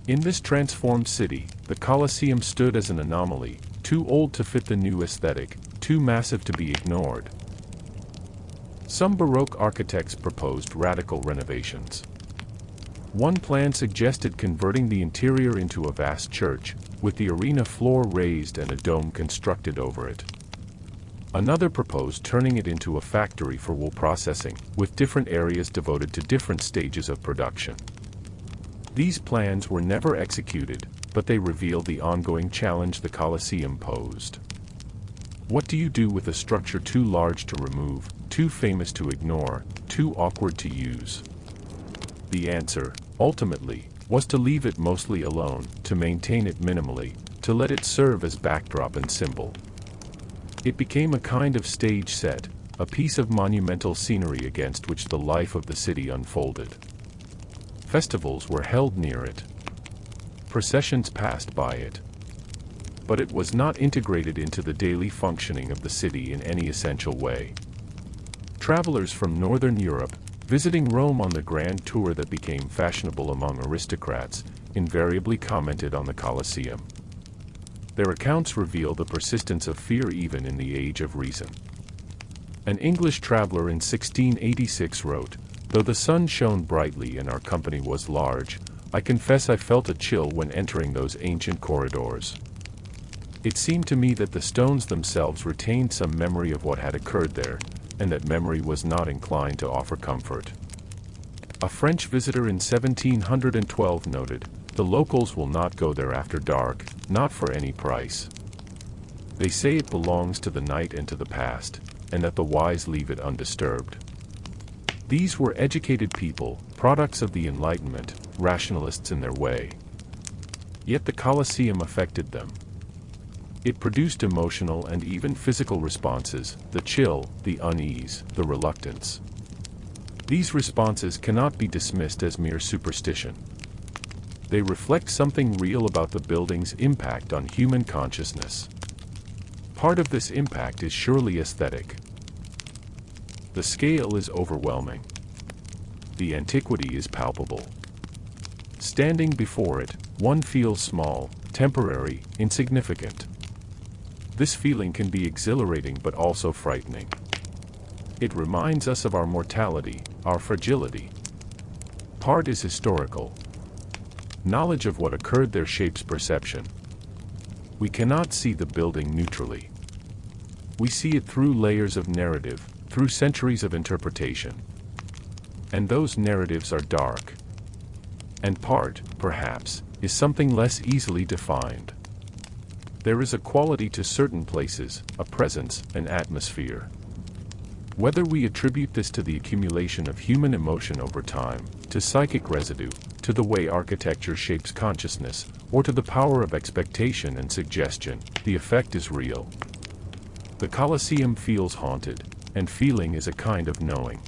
In this transformed city, the Colosseum stood as an anomaly, too old to fit the new aesthetic, too massive to be ignored. Some Baroque architects proposed radical renovations. One plan suggested converting the interior into a vast church, with the arena floor raised and a dome constructed over it. Another proposed turning it into a factory for wool processing, with different areas devoted to different stages of production. These plans were never executed, but they revealed the ongoing challenge the Colosseum posed. What do you do with a structure too large to remove, too famous to ignore, too awkward to use? The answer, ultimately, was to leave it mostly alone, to maintain it minimally, to let it serve as backdrop and symbol. It became a kind of stage set, a piece of monumental scenery against which the life of the city unfolded. Festivals were held near it. Processions passed by it. But it was not integrated into the daily functioning of the city in any essential way. Travelers from Northern Europe, visiting Rome on the grand tour that became fashionable among aristocrats, invariably commented on the Colosseum. Their accounts reveal the persistence of fear even in the age of reason. An English traveler in 1686 wrote, "Though the sun shone brightly and our company was large, I confess I felt a chill when entering those ancient corridors. It seemed to me that the stones themselves retained some memory of what had occurred there, and that memory was not inclined to offer comfort." A French visitor in 1712 noted, "The locals will not go there after dark, not for any price. They say it belongs to the night and to the past, and that the wise leave it undisturbed." These were educated people, products of the Enlightenment, rationalists in their way. Yet the Colosseum affected them. It produced emotional and even physical responses, the chill, the unease, the reluctance. These responses cannot be dismissed as mere superstition. They reflect something real about the building's impact on human consciousness. Part of this impact is surely aesthetic. The scale is overwhelming. The antiquity is palpable. Standing before it, one feels small, temporary, insignificant. This feeling can be exhilarating but also frightening. It reminds us of our mortality, our fragility. Part is historical. Knowledge of what occurred there shapes perception. We cannot see the building neutrally. We see it through layers of narrative, through centuries of interpretation. And those narratives are dark. And part, perhaps, is something less easily defined. There is a quality to certain places, a presence, an atmosphere. Whether we attribute this to the accumulation of human emotion over time, to psychic residue, to the way architecture shapes consciousness, or to the power of expectation and suggestion, the effect is real. The Colosseum feels haunted, and feeling is a kind of knowing.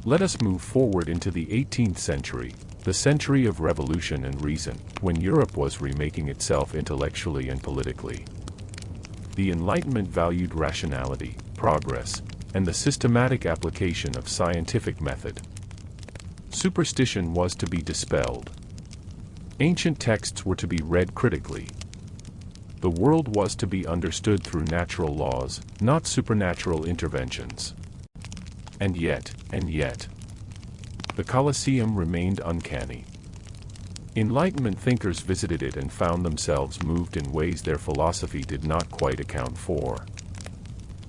Let us move forward into the 18th century, the century of revolution and reason, when Europe was remaking itself intellectually and politically. The Enlightenment valued rationality, progress, and the systematic application of scientific method. Superstition was to be dispelled. Ancient texts were to be read critically. The world was to be understood through natural laws, not supernatural interventions. And yet, the Colosseum remained uncanny. Enlightenment thinkers visited it and found themselves moved in ways their philosophy did not quite account for.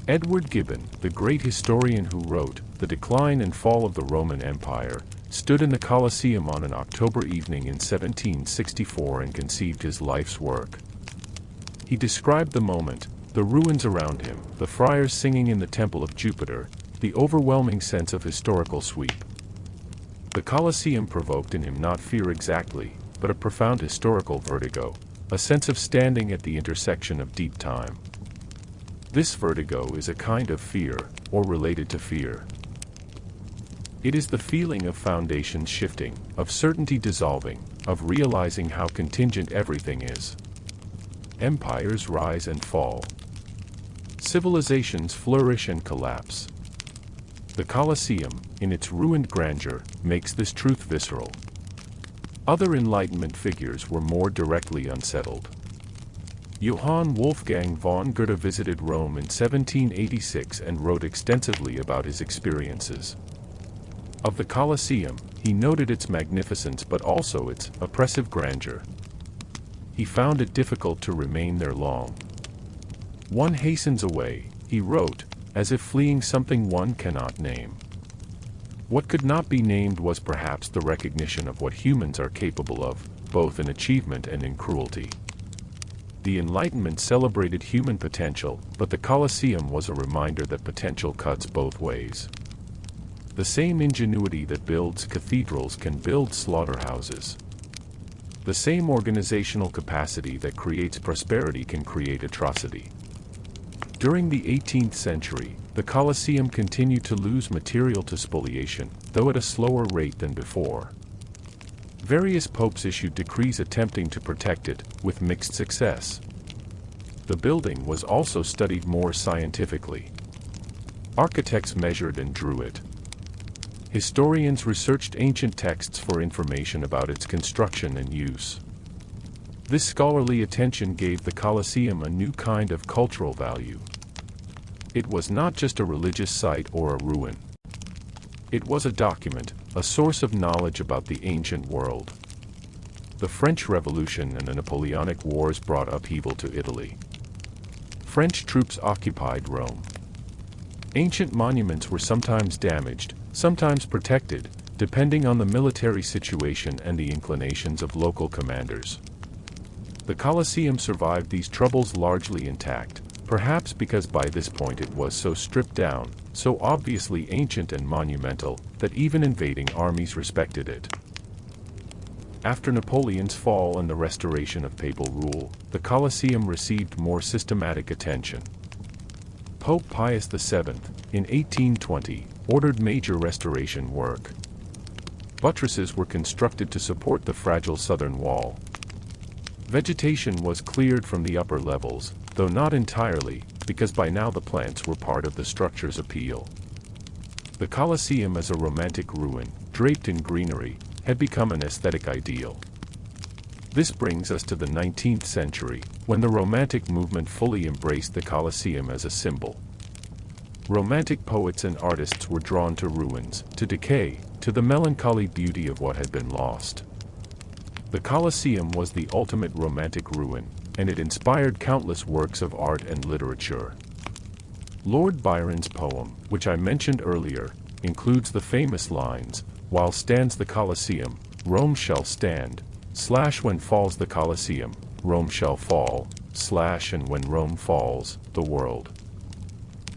Edward Gibbon, the great historian who wrote The Decline and Fall of the Roman Empire, stood in the Colosseum on an October evening in 1764 and conceived his life's work. He described the moment, the ruins around him, the friars singing in the temple of Jupiter, the overwhelming sense of historical sweep. The Colosseum provoked in him not fear exactly, but a profound historical vertigo, a sense of standing at the intersection of deep time. This vertigo is a kind of fear, or related to fear. It is the feeling of foundations shifting, of certainty dissolving, of realizing how contingent everything is. Empires rise and fall. Civilizations flourish and collapse. The Colosseum, in its ruined grandeur, makes this truth visceral. Other Enlightenment figures were more directly unsettled. Johann Wolfgang von Goethe visited Rome in 1786 and wrote extensively about his experiences. Of the Colosseum, he noted its magnificence but also its oppressive grandeur. He found it difficult to remain there long. "One hastens away," he wrote, "as if fleeing something one cannot name." What could not be named was perhaps the recognition of what humans are capable of, both in achievement and in cruelty. The Enlightenment celebrated human potential, but the Colosseum was a reminder that potential cuts both ways. The same ingenuity that builds cathedrals can build slaughterhouses. The same organizational capacity that creates prosperity can create atrocity. During the 18th century, the Colosseum continued to lose material to spoliation, though at a slower rate than before. Various popes issued decrees attempting to protect it, with mixed success. The building was also studied more scientifically. Architects measured and drew it. Historians researched ancient texts for information about its construction and use. This scholarly attention gave the Colosseum a new kind of cultural value. It was not just a religious site or a ruin. It was a document, a source of knowledge about the ancient world. The French Revolution and the Napoleonic Wars brought upheaval to Italy. French troops occupied Rome. Ancient monuments were sometimes damaged, sometimes protected, depending on the military situation and the inclinations of local commanders. The Colosseum survived these troubles largely intact, perhaps because by this point it was so stripped down, so obviously ancient and monumental, that even invading armies respected it. After Napoleon's fall and the restoration of papal rule, the Colosseum received more systematic attention. Pope Pius VII, in 1820, ordered major restoration work. Buttresses were constructed to support the fragile southern wall. Vegetation was cleared from the upper levels, though not entirely, because by now the plants were part of the structure's appeal. The Colosseum as a romantic ruin, draped in greenery, had become an aesthetic ideal. This brings us to the 19th century, when the Romantic movement fully embraced the Colosseum as a symbol. Romantic poets and artists were drawn to ruins, to decay, to the melancholy beauty of what had been lost. The Colosseum was the ultimate romantic ruin, and it inspired countless works of art and literature. Lord Byron's poem, which I mentioned earlier, includes the famous lines, "While stands the Colosseum, Rome shall stand, / when falls the Colosseum, Rome shall fall, / and when Rome falls, the world."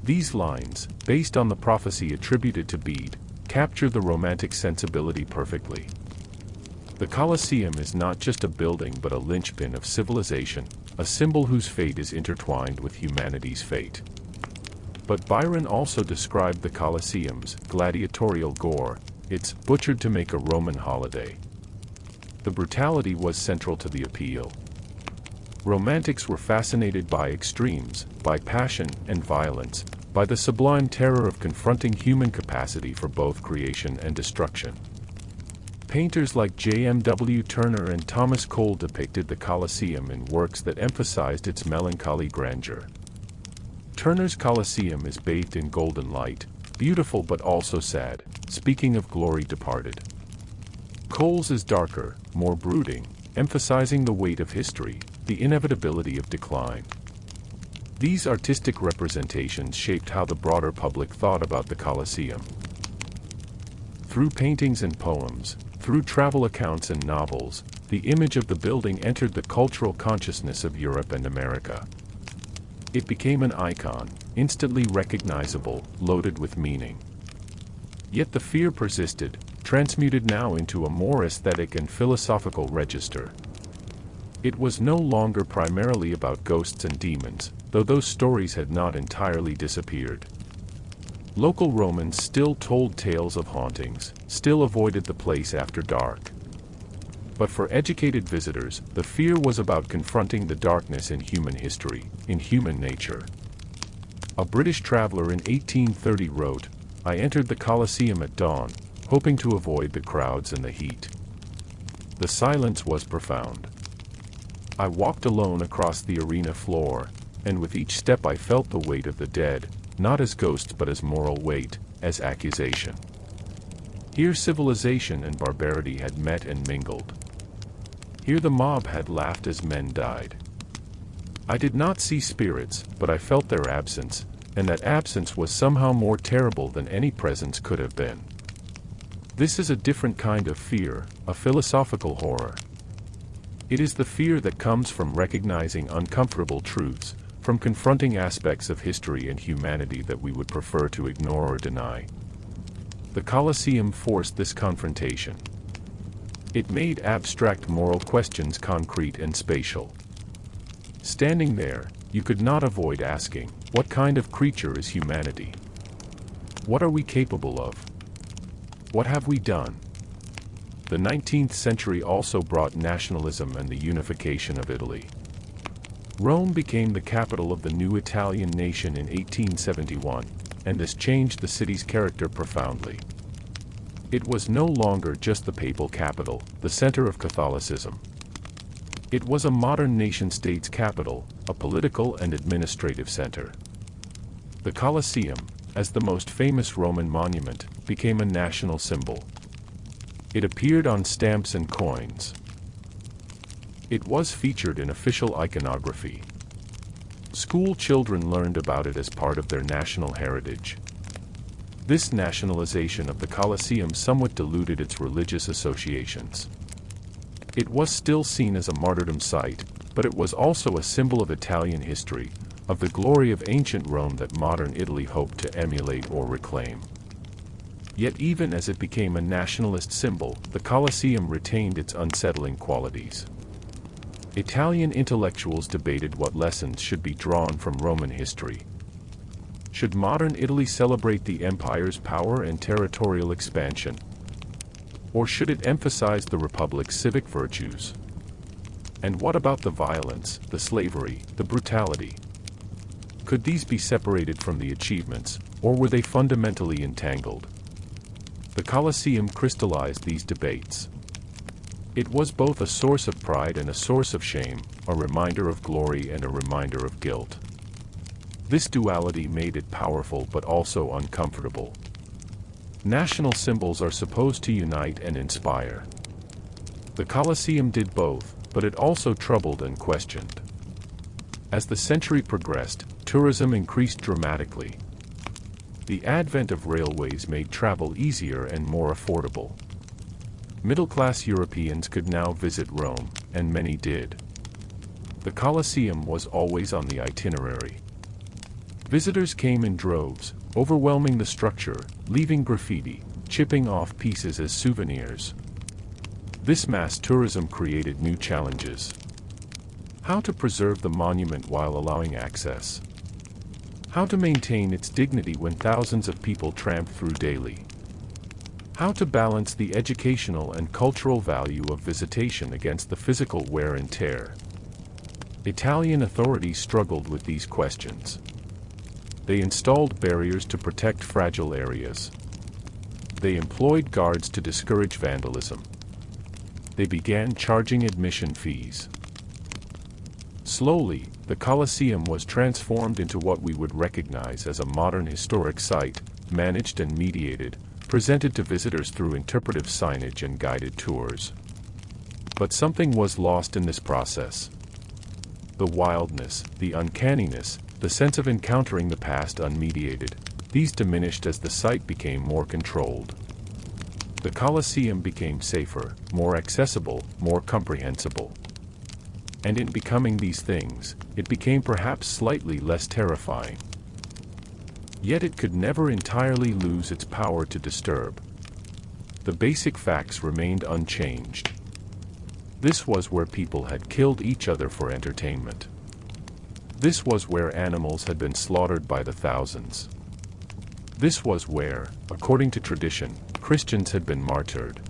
These lines, based on the prophecy attributed to Bede, capture the romantic sensibility perfectly. The Colosseum is not just a building but a linchpin of civilization, a symbol whose fate is intertwined with humanity's fate. But Byron also described the Colosseum's gladiatorial gore, its butchered to make a Roman holiday. The brutality was central to the appeal. Romantics were fascinated by extremes, by passion and violence, by the sublime terror of confronting human capacity for both creation and destruction. Painters like J.M.W. Turner and Thomas Cole depicted the Colosseum in works that emphasized its melancholy grandeur. Turner's Colosseum is bathed in golden light, beautiful but also sad, speaking of glory departed. Cole's is darker, more brooding, emphasizing the weight of history, the inevitability of decline. These artistic representations shaped how the broader public thought about the Colosseum. Through paintings and poems, through travel accounts and novels, the image of the building entered the cultural consciousness of Europe and America. It became an icon, instantly recognizable, loaded with meaning. Yet the fear persisted, transmuted now into a more aesthetic and philosophical register. It was no longer primarily about ghosts and demons, though those stories had not entirely disappeared. Local Romans still told tales of hauntings, still avoided the place after dark. But for educated visitors, the fear was about confronting the darkness in human history, in human nature. A British traveler in 1830 wrote, "I entered the Colosseum at dawn, hoping to avoid the crowds and the heat. The silence was profound. I walked alone across the arena floor, and with each step I felt the weight of the dead, not as ghosts but as moral weight, as accusation." Here civilization and barbarity had met and mingled. Here the mob had laughed as men died. I did not see spirits, but I felt their absence, and that absence was somehow more terrible than any presence could have been. This is a different kind of fear, a philosophical horror. It is the fear that comes from recognizing uncomfortable truths, from confronting aspects of history and humanity that we would prefer to ignore or deny. The Colosseum forced this confrontation. It made abstract moral questions concrete and spatial. Standing there, you could not avoid asking, What kind of creature is humanity? What are we capable of? What have we done? The 19th century also brought nationalism and the unification of Italy. Rome became the capital of the new Italian nation in 1871, and this changed the city's character profoundly. It was no longer just the papal capital, the center of Catholicism. It was a modern nation-state's capital, a political and administrative center. The Colosseum, as the most famous Roman monument, became a national symbol. It appeared on stamps and coins. It was featured in official iconography. School children learned about it as part of their national heritage. This nationalization of the Colosseum somewhat diluted its religious associations. It was still seen as a martyrdom site, but it was also a symbol of Italian history, of the glory of ancient Rome that modern Italy hoped to emulate or reclaim. Yet even as it became a nationalist symbol, the Colosseum retained its unsettling qualities. Italian intellectuals debated what lessons should be drawn from Roman history. Should modern Italy celebrate the empire's power and territorial expansion? Or should it emphasize the republic's civic virtues? And what about the violence, the slavery, the brutality? Could these be separated from the achievements, or were they fundamentally entangled? The Colosseum crystallized these debates. It was both a source of pride and a source of shame, a reminder of glory and a reminder of guilt. This duality made it powerful but also uncomfortable. National symbols are supposed to unite and inspire. The Colosseum did both, but it also troubled and questioned. As the century progressed, tourism increased dramatically. The advent of railways made travel easier and more affordable. Middle-class Europeans could now visit Rome, and many did. The Colosseum was always on the itinerary. Visitors came in droves, overwhelming the structure, leaving graffiti, chipping off pieces as souvenirs. This mass tourism created new challenges. How to preserve the monument while allowing access? How to maintain its dignity when thousands of people tramp through daily? How to balance the educational and cultural value of visitation against the physical wear and tear? Italian authorities struggled with these questions. They installed barriers to protect fragile areas. They employed guards to discourage vandalism. They began charging admission fees. Slowly, the Colosseum was transformed into what we would recognize as a modern historic site, managed and mediated, presented to visitors through interpretive signage and guided tours. But something was lost in this process. The wildness, the uncanniness, the sense of encountering the past unmediated, these diminished as the site became more controlled. The Colosseum became safer, more accessible, more comprehensible. And in becoming these things, it became perhaps slightly less terrifying. Yet it could never entirely lose its power to disturb. The basic facts remained unchanged. This was where people had killed each other for entertainment. This was where animals had been slaughtered by the thousands. This was where, according to tradition, Christians had been martyred.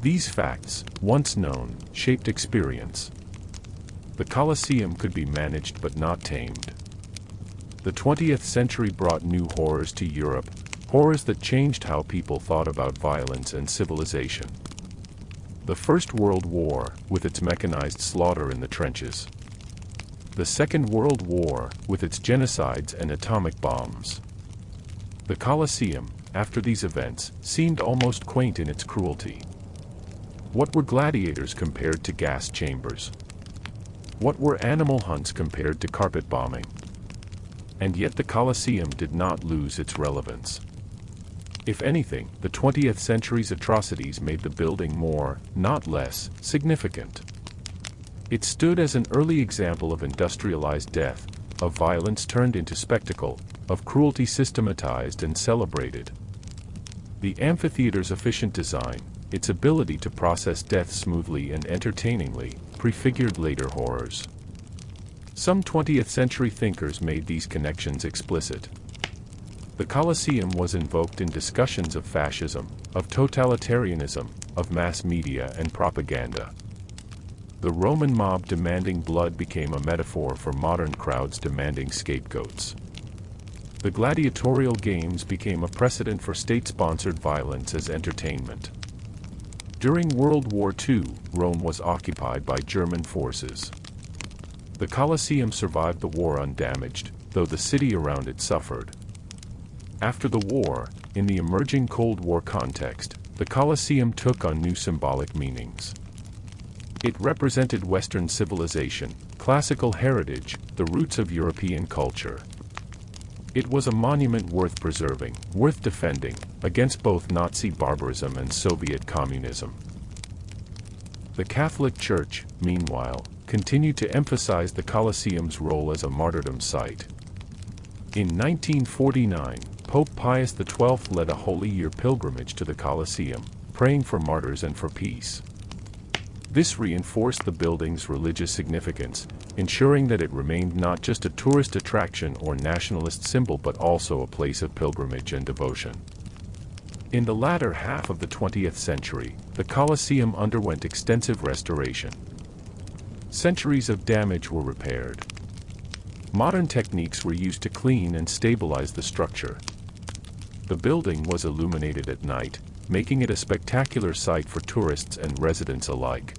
These facts, once known, shaped experience. The Colosseum could be managed but not tamed. The 20th century brought new horrors to Europe, horrors that changed how people thought about violence and civilization. The First World War, with its mechanized slaughter in the trenches. The Second World War, with its genocides and atomic bombs. The Colosseum, after these events, seemed almost quaint in its cruelty. What were gladiators compared to gas chambers? What were animal hunts compared to carpet bombing? And yet the Colosseum did not lose its relevance. If anything, the 20th century's atrocities made the building more, not less, significant. It stood as an early example of industrialized death, of violence turned into spectacle, of cruelty systematized and celebrated. The amphitheater's efficient design, its ability to process death smoothly and entertainingly, prefigured later horrors. Some 20th-century thinkers made these connections explicit. The Colosseum was invoked in discussions of fascism, of totalitarianism, of mass media and propaganda. The Roman mob demanding blood became a metaphor for modern crowds demanding scapegoats. The gladiatorial games became a precedent for state-sponsored violence as entertainment. During World War II, Rome was occupied by German forces. The Colosseum survived the war undamaged, though the city around it suffered. After the war, in the emerging Cold War context, the Colosseum took on new symbolic meanings. It represented Western civilization, classical heritage, the roots of European culture. It was a monument worth preserving, worth defending, against both Nazi barbarism and Soviet communism. The Catholic Church, meanwhile, continued to emphasize the Colosseum's role as a martyrdom site. In 1949, Pope Pius XII led a Holy Year pilgrimage to the Colosseum, praying for martyrs and for peace. This reinforced the building's religious significance, ensuring that it remained not just a tourist attraction or nationalist symbol but also a place of pilgrimage and devotion. In the latter half of the 20th century, the Colosseum underwent extensive restoration. Centuries of damage were repaired. Modern techniques were used to clean and stabilize the structure. The building was illuminated at night, making it a spectacular sight for tourists and residents alike.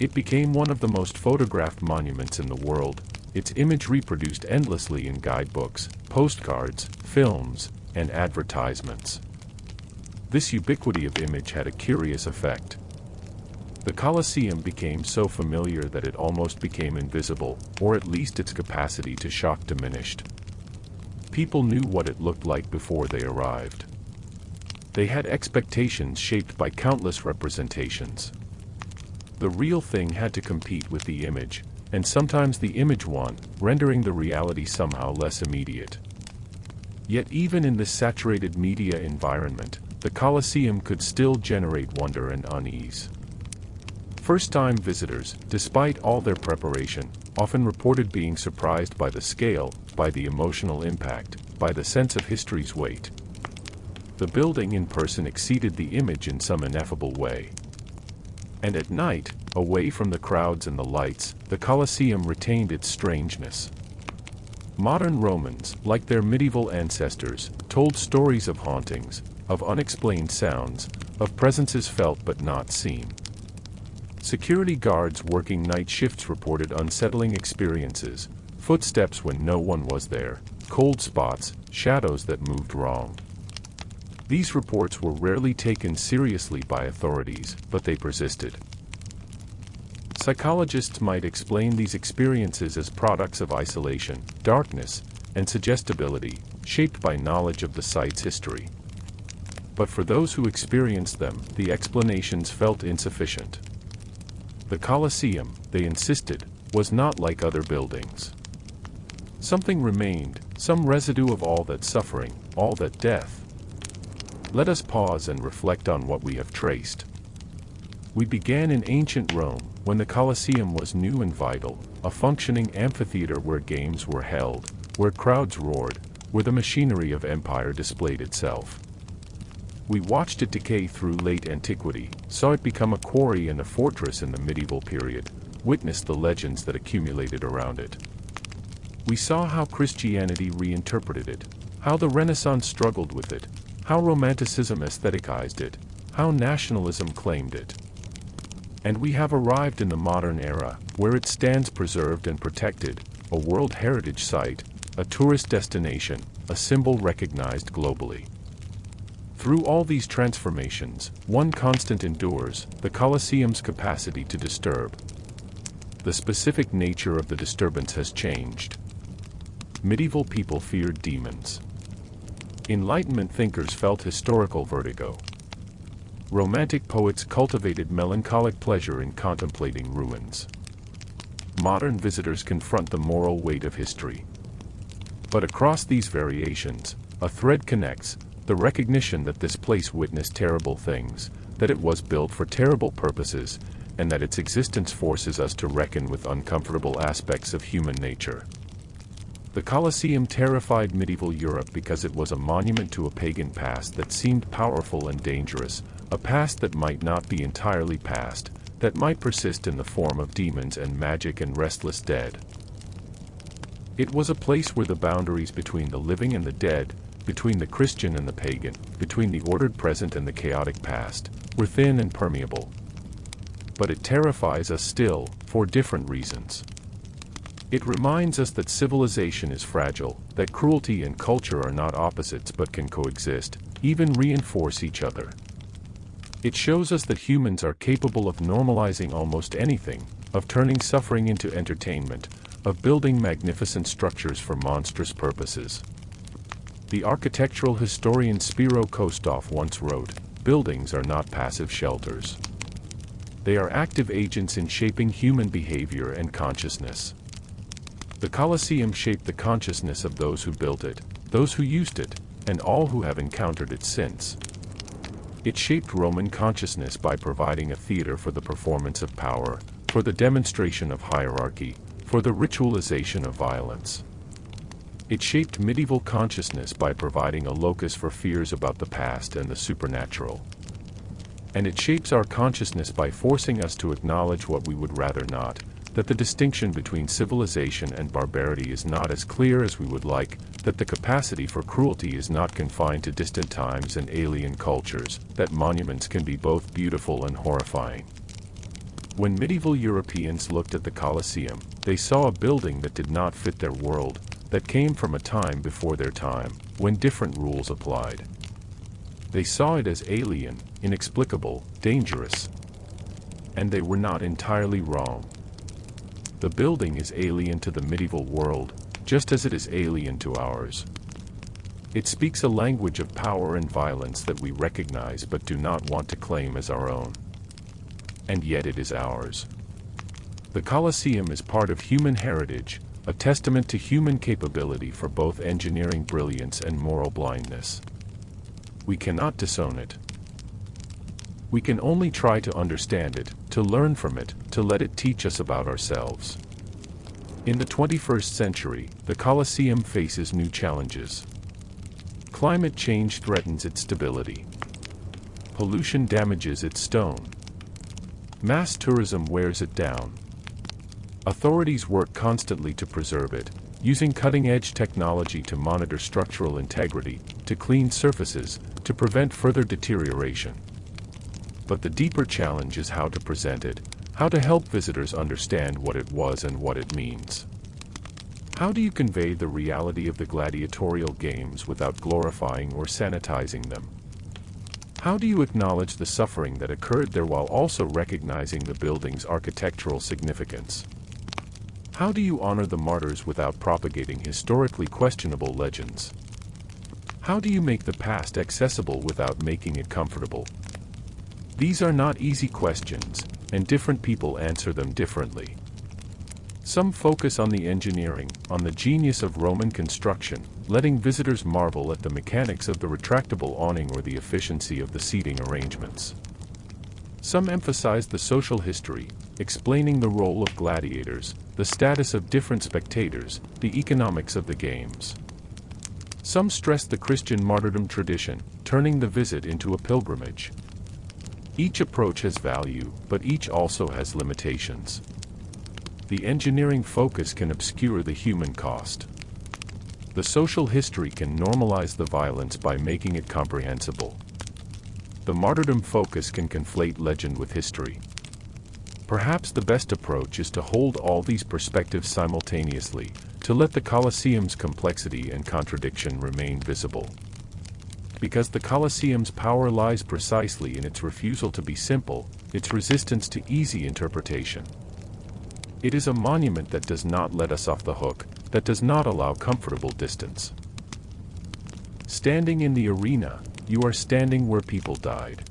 It became one of the most photographed monuments in the world, its image reproduced endlessly in guidebooks, postcards, films, and advertisements. This ubiquity of image had a curious effect. The Colosseum became so familiar that it almost became invisible, or at least its capacity to shock diminished. People knew what it looked like before they arrived. They had expectations shaped by countless representations. The real thing had to compete with the image, and sometimes the image won, rendering the reality somehow less immediate. Yet even in this saturated media environment, the Colosseum could still generate wonder and unease. First-time visitors, despite all their preparation, often reported being surprised by the scale, by the emotional impact, by the sense of history's weight. The building in person exceeded the image in some ineffable way. And at night, away from the crowds and the lights, the Colosseum retained its strangeness. Modern Romans, like their medieval ancestors, told stories of hauntings, of unexplained sounds, of presences felt but not seen. Security guards working night shifts reported unsettling experiences, footsteps when no one was there, cold spots, shadows that moved wrong. These reports were rarely taken seriously by authorities, but they persisted. Psychologists might explain these experiences as products of isolation, darkness, and suggestibility, shaped by knowledge of the site's history. But for those who experienced them, the explanations felt insufficient. The Colosseum, they insisted, was not like other buildings. Something remained, some residue of all that suffering, all that death. Let us pause and reflect on what we have traced. We began in ancient Rome, when the Colosseum was new and vital, a functioning amphitheater where games were held, where crowds roared, where the machinery of empire displayed itself. We watched it decay through late antiquity, saw it become a quarry and a fortress in the medieval period, witnessed the legends that accumulated around it. We saw how Christianity reinterpreted it, how the Renaissance struggled with it, how Romanticism aestheticized it, how nationalism claimed it. And we have arrived in the modern era, where it stands preserved and protected, a World Heritage Site, a tourist destination, a symbol recognized globally. Through all these transformations, one constant endures, the Colosseum's capacity to disturb. The specific nature of the disturbance has changed. Medieval people feared demons. Enlightenment thinkers felt historical vertigo. Romantic poets cultivated melancholic pleasure in contemplating ruins. Modern visitors confront the moral weight of history. But across these variations, a thread connects, the recognition that this place witnessed terrible things, that it was built for terrible purposes, and that its existence forces us to reckon with uncomfortable aspects of human nature. The Colosseum terrified medieval Europe because it was a monument to a pagan past that seemed powerful and dangerous, a past that might not be entirely past, that might persist in the form of demons and magic and restless dead. It was a place where the boundaries between the living and the dead, between the Christian and the pagan, between the ordered present and the chaotic past, were thin and permeable. But it terrifies us still, for different reasons. It reminds us that civilization is fragile, that cruelty and culture are not opposites but can coexist, even reinforce each other. It shows us that humans are capable of normalizing almost anything, of turning suffering into entertainment, of building magnificent structures for monstrous purposes. The architectural historian Spiro Kostov once wrote, "Buildings are not passive shelters. They are active agents in shaping human behavior and consciousness." The Colosseum shaped the consciousness of those who built it, those who used it, and all who have encountered it since. It shaped Roman consciousness by providing a theater for the performance of power, for the demonstration of hierarchy, for the ritualization of violence. It shaped medieval consciousness by providing a locus for fears about the past and the supernatural. And it shapes our consciousness by forcing us to acknowledge what we would rather not, that the distinction between civilization and barbarity is not as clear as we would like, that the capacity for cruelty is not confined to distant times and alien cultures, that monuments can be both beautiful and horrifying. When medieval Europeans looked at the Colosseum, they saw a building that did not fit their world, that came from a time before their time, when different rules applied. They saw it as alien, inexplicable, dangerous. And they were not entirely wrong. The building is alien to the medieval world, just as it is alien to ours. It speaks a language of power and violence that we recognize but do not want to claim as our own. And yet it is ours. The Colosseum is part of human heritage, a testament to human capability for both engineering brilliance and moral blindness. We cannot disown it. We can only try to understand it, to learn from it, to let it teach us about ourselves. In the 21st century, the Colosseum faces new challenges. Climate change threatens its stability. Pollution damages its stone. Mass tourism wears it down. Authorities work constantly to preserve it, using cutting-edge technology to monitor structural integrity, to clean surfaces, to prevent further deterioration. But the deeper challenge is how to present it, how to help visitors understand what it was and what it means. How do you convey the reality of the gladiatorial games without glorifying or sanitizing them? How do you acknowledge the suffering that occurred there while also recognizing the building's architectural significance? How do you honor the martyrs without propagating historically questionable legends? How do you make the past accessible without making it comfortable? These are not easy questions, and different people answer them differently. Some focus on the engineering, on the genius of Roman construction, letting visitors marvel at the mechanics of the retractable awning or the efficiency of the seating arrangements. Some emphasize the social history, explaining the role of gladiators, the status of different spectators, the economics of the games. Some stress the Christian martyrdom tradition, turning the visit into a pilgrimage. Each approach has value, but each also has limitations. The engineering focus can obscure the human cost. The social history can normalize the violence by making it comprehensible. The martyrdom focus can conflate legend with history. Perhaps the best approach is to hold all these perspectives simultaneously, to let the Colosseum's complexity and contradiction remain visible. Because the Colosseum's power lies precisely in its refusal to be simple, its resistance to easy interpretation. It is a monument that does not let us off the hook, that does not allow comfortable distance. Standing in the arena, you are standing where people died.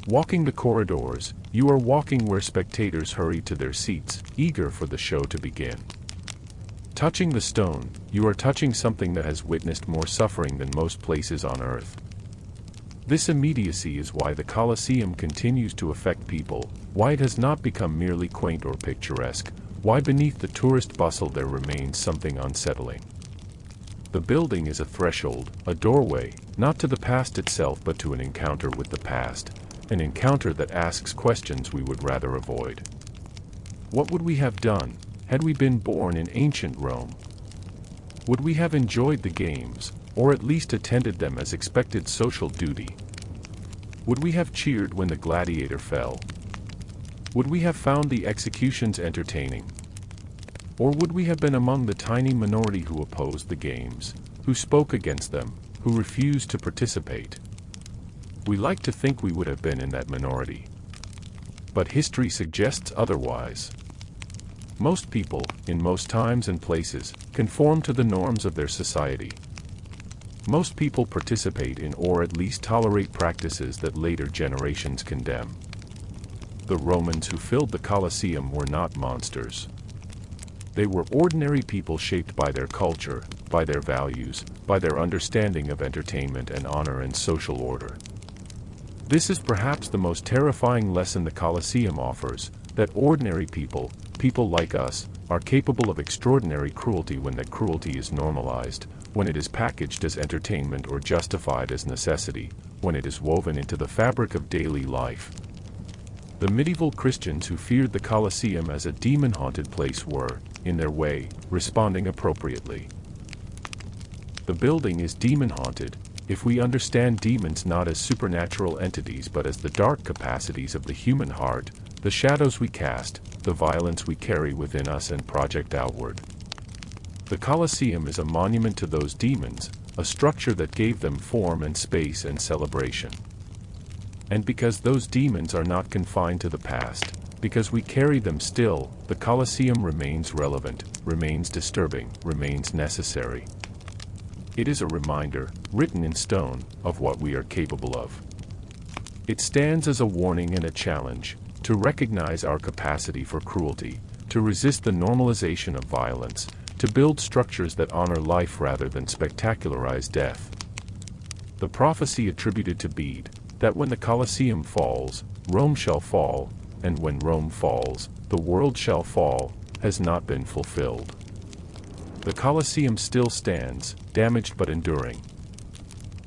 Walking the corridors, you are walking where spectators hurry to their seats, eager for the show to begin. Touching the stone, you are touching something that has witnessed more suffering than most places on earth. This immediacy is why the Colosseum continues to affect people, why it has not become merely quaint or picturesque, why beneath the tourist bustle there remains something unsettling. The building is a threshold, a doorway, not to the past itself but to an encounter with the past, an encounter that asks questions we would rather avoid. What would we have done, had we been born in ancient Rome? Would we have enjoyed the games, or at least attended them as expected social duty? Would we have cheered when the gladiator fell? Would we have found the executions entertaining? Or would we have been among the tiny minority who opposed the games, who spoke against them, who refused to participate? We like to think we would have been in that minority. But history suggests otherwise. Most people, in most times and places, conform to the norms of their society. Most people participate in or at least tolerate practices that later generations condemn. The Romans who filled the Colosseum were not monsters. They were ordinary people shaped by their culture, by their values, by their understanding of entertainment and honor and social order. This is perhaps the most terrifying lesson the Colosseum offers, that ordinary people, people like us, are capable of extraordinary cruelty when that cruelty is normalized, when it is packaged as entertainment or justified as necessity, when it is woven into the fabric of daily life. The medieval Christians who feared the Colosseum as a demon-haunted place were, in their way, responding appropriately. The building is demon-haunted, if we understand demons not as supernatural entities but as the dark capacities of the human heart, the shadows we cast, the violence we carry within us and project outward. The Colosseum is a monument to those demons, a structure that gave them form and space and celebration. And because those demons are not confined to the past, because we carry them still, the Colosseum remains relevant, remains disturbing, remains necessary. It is a reminder, written in stone, of what we are capable of. It stands as a warning and a challenge, to recognize our capacity for cruelty, to resist the normalization of violence, to build structures that honor life rather than spectacularize death. The prophecy attributed to Bede, that when the Colosseum falls, Rome shall fall, and when Rome falls, the world shall fall, has not been fulfilled. The Colosseum still stands, damaged but enduring.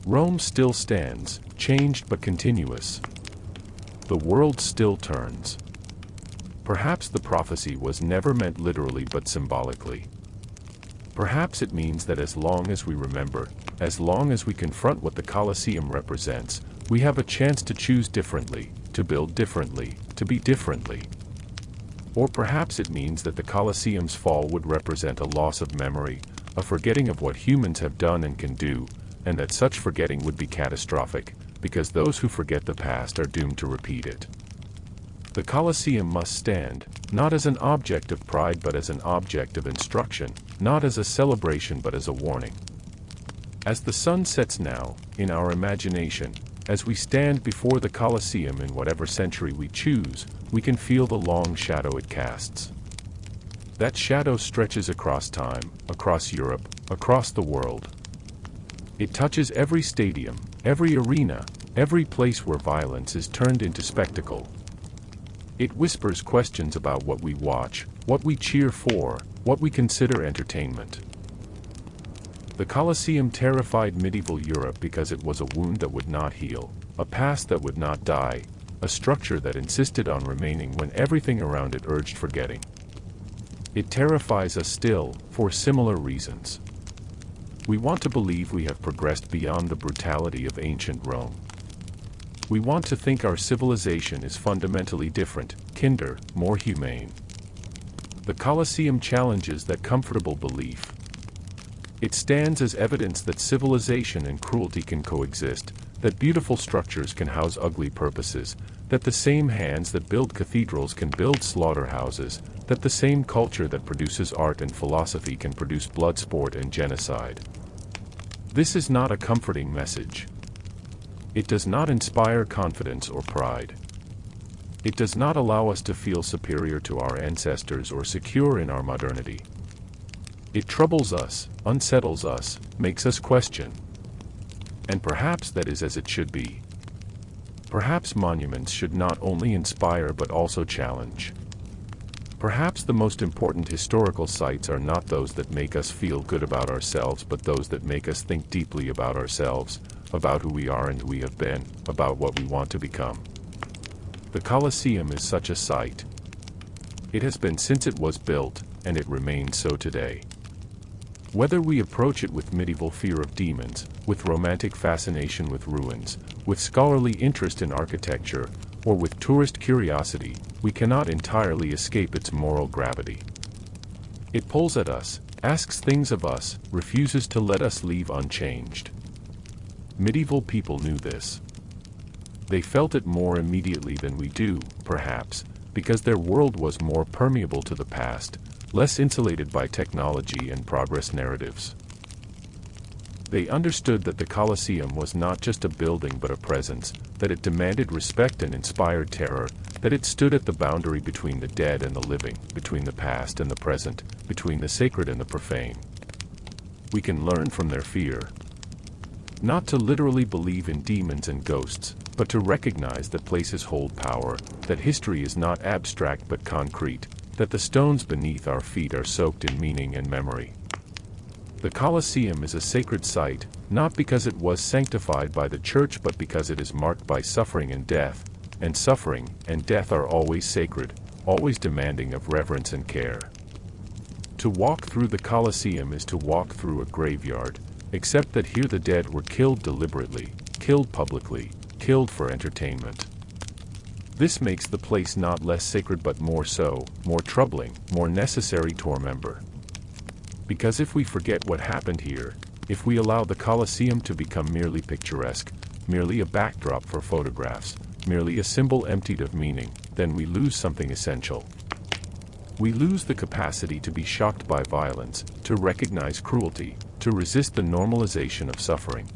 Rome still stands, changed but continuous. The world still turns. Perhaps the prophecy was never meant literally but symbolically. Perhaps it means that as long as we remember, as long as we confront what the Colosseum represents, we have a chance to choose differently, to build differently, to be differently. Or perhaps it means that the Colosseum's fall would represent a loss of memory, a forgetting of what humans have done and can do, and that such forgetting would be catastrophic, because those who forget the past are doomed to repeat it. The Colosseum must stand, not as an object of pride but as an object of instruction, not as a celebration but as a warning. As the sun sets now, in our imagination, as we stand before the Colosseum in whatever century we choose, we can feel the long shadow it casts. That shadow stretches across time, across Europe, across the world. It touches every stadium, every arena, every place where violence is turned into spectacle. It whispers questions about what we watch, what we cheer for, what we consider entertainment. The Colosseum terrified medieval Europe because it was a wound that would not heal, a past that would not die, a structure that insisted on remaining when everything around it urged forgetting. It terrifies us still, for similar reasons. We want to believe we have progressed beyond the brutality of ancient Rome. We want to think our civilization is fundamentally different, kinder, more humane. The Colosseum challenges that comfortable belief. It stands as evidence that civilization and cruelty can coexist, that beautiful structures can house ugly purposes, that the same hands that build cathedrals can build slaughterhouses, that the same culture that produces art and philosophy can produce blood sport and genocide. This is not a comforting message. It does not inspire confidence or pride. It does not allow us to feel superior to our ancestors or secure in our modernity. It troubles us, unsettles us, makes us question. And perhaps that is as it should be. Perhaps monuments should not only inspire but also challenge. Perhaps the most important historical sites are not those that make us feel good about ourselves, but those that make us think deeply about ourselves, about who we are and who we have been, about what we want to become. The Colosseum is such a site. It has been since it was built, and it remains so today. Whether we approach it with medieval fear of demons, with romantic fascination with ruins, with scholarly interest in architecture, or with tourist curiosity, we cannot entirely escape its moral gravity. It pulls at us, asks things of us, refuses to let us leave unchanged. Medieval people knew this. They felt it more immediately than we do, perhaps, because their world was more permeable to the past, less insulated by technology and progress narratives. They understood that the Colosseum was not just a building but a presence, that it demanded respect and inspired terror, that it stood at the boundary between the dead and the living, between the past and the present, between the sacred and the profane. We can learn from their fear. Not to literally believe in demons and ghosts, but to recognize that places hold power, that history is not abstract but concrete, that the stones beneath our feet are soaked in meaning and memory. The Colosseum is a sacred site, not because it was sanctified by the church but because it is marked by suffering and death, and suffering and death are always sacred, always demanding of reverence and care. To walk through the Colosseum is to walk through a graveyard, except that here the dead were killed deliberately, killed publicly, killed for entertainment. This makes the place not less sacred but more so, more troubling, more necessary to remember. Because if we forget what happened here, if we allow the Colosseum to become merely picturesque, merely a backdrop for photographs, merely a symbol emptied of meaning, then we lose something essential. We lose the capacity to be shocked by violence, to recognize cruelty, to resist the normalization of suffering.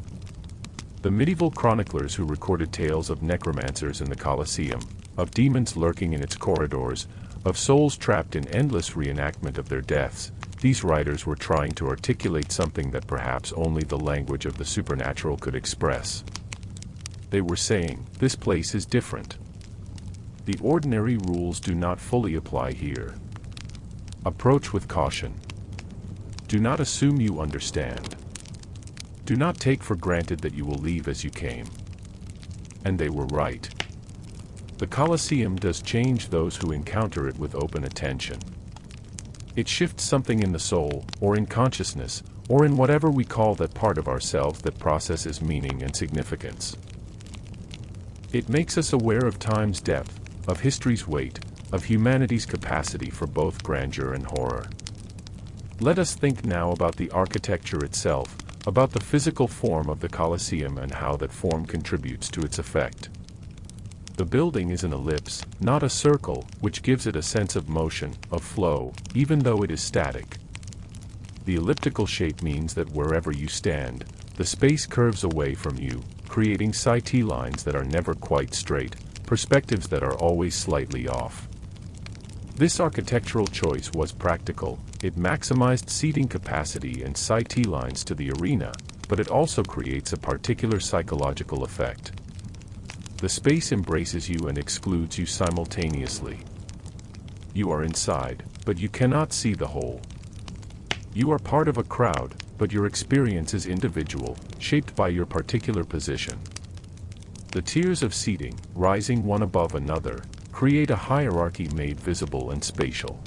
The medieval chroniclers who recorded tales of necromancers in the Colosseum, of demons lurking in its corridors, of souls trapped in endless reenactment of their deaths, these writers were trying to articulate something that perhaps only the language of the supernatural could express. They were saying, this place is different. The ordinary rules do not fully apply here. Approach with caution. Do not assume you understand. Do not take for granted that you will leave as you came. And they were right. The Colosseum does change those who encounter it with open attention. It shifts something in the soul, or in consciousness, or in whatever we call that part of ourselves that processes meaning and significance. It makes us aware of time's depth, of history's weight, of humanity's capacity for both grandeur and horror. Let us think now about the architecture itself, about the physical form of the Colosseum and how that form contributes to its effect. The building is an ellipse, not a circle, which gives it a sense of motion, of flow, even though it is static. The elliptical shape means that wherever you stand, the space curves away from you, creating sight lines that are never quite straight, perspectives that are always slightly off. This architectural choice was practical. It maximized seating capacity and sight lines to the arena, but it also creates a particular psychological effect. The space embraces you and excludes you simultaneously. You are inside, but you cannot see the whole. You are part of a crowd, but your experience is individual, shaped by your particular position. The tiers of seating, rising one above another, create a hierarchy made visible and spatial.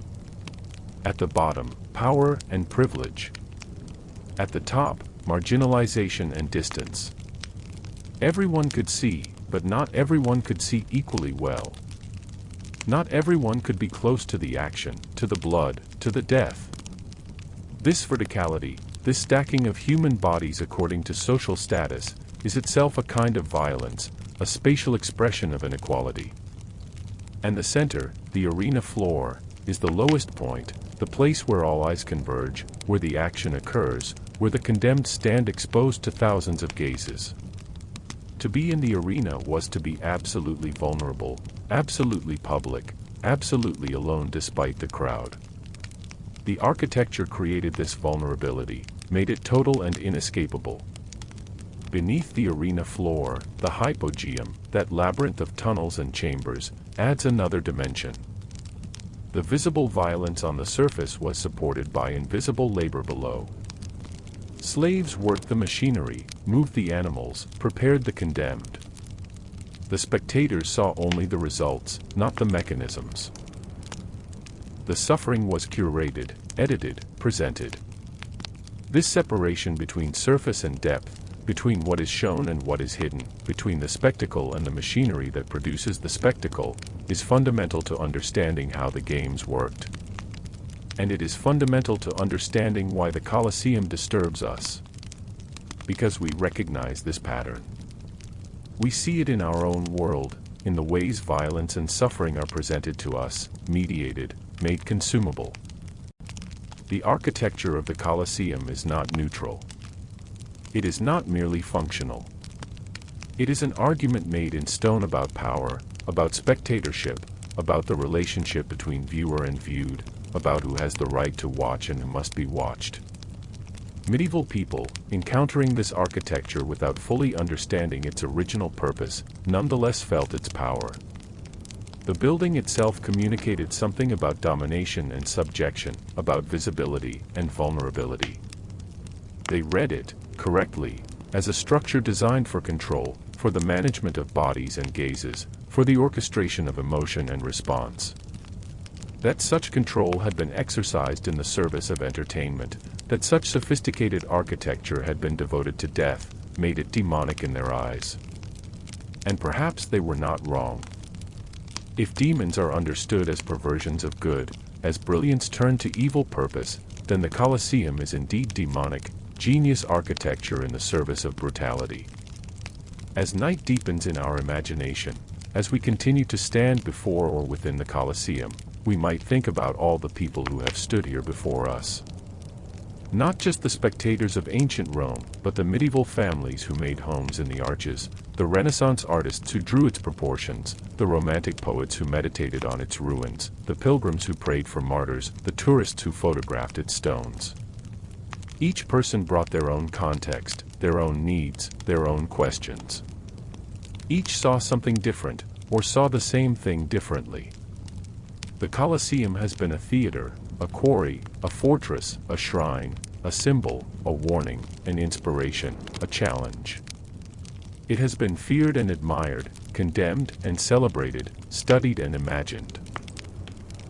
At the bottom, power and privilege. At the top, marginalization and distance. Everyone could see, but not everyone could see equally well. Not everyone could be close to the action, to the blood, to the death. This verticality, this stacking of human bodies according to social status, is itself a kind of violence, a spatial expression of inequality. And the center, the arena floor, is the lowest point, the place where all eyes converge, where the action occurs, where the condemned stand exposed to thousands of gazes. To be in the arena was to be absolutely vulnerable, absolutely public, absolutely alone despite the crowd. The architecture created this vulnerability, made it total and inescapable. Beneath the arena floor, the hypogeum, that labyrinth of tunnels and chambers, adds another dimension. The visible violence on the surface was supported by invisible labor below. Slaves worked the machinery, moved the animals, prepared the condemned. The spectators saw only the results, not the mechanisms. The suffering was curated, edited, presented. This separation between surface and depth, between what is shown and what is hidden, between the spectacle and the machinery that produces the spectacle, is fundamental to understanding how the games worked. And it is fundamental to understanding why the Colosseum disturbs us. Because we recognize this pattern. We see it in our own world, in the ways violence and suffering are presented to us, mediated, made consumable. The architecture of the Colosseum is not neutral. It is not merely functional. It is an argument made in stone about power, about spectatorship, about the relationship between viewer and viewed, about who has the right to watch and who must be watched. Medieval people, encountering this architecture without fully understanding its original purpose, nonetheless felt its power. The building itself communicated something about domination and subjection, about visibility and vulnerability. They read it, correctly, as a structure designed for control, for the management of bodies and gazes, for the orchestration of emotion and response. That such control had been exercised in the service of entertainment, that such sophisticated architecture had been devoted to death, made it demonic in their eyes. And perhaps they were not wrong. If demons are understood as perversions of good, as brilliance turned to evil purpose, then the Colosseum is indeed demonic, genius architecture in the service of brutality. As night deepens in our imagination, as we continue to stand before or within the Colosseum, we might think about all the people who have stood here before us. Not just the spectators of ancient Rome, but the medieval families who made homes in the arches, the Renaissance artists who drew its proportions, the Romantic poets who meditated on its ruins, the pilgrims who prayed for martyrs, the tourists who photographed its stones. Each person brought their own context, their own needs, their own questions. Each saw something different, or saw the same thing differently. The Colosseum has been a theater, a quarry, a fortress, a shrine, a symbol, a warning, an inspiration, a challenge. It has been feared and admired, condemned and celebrated, studied and imagined.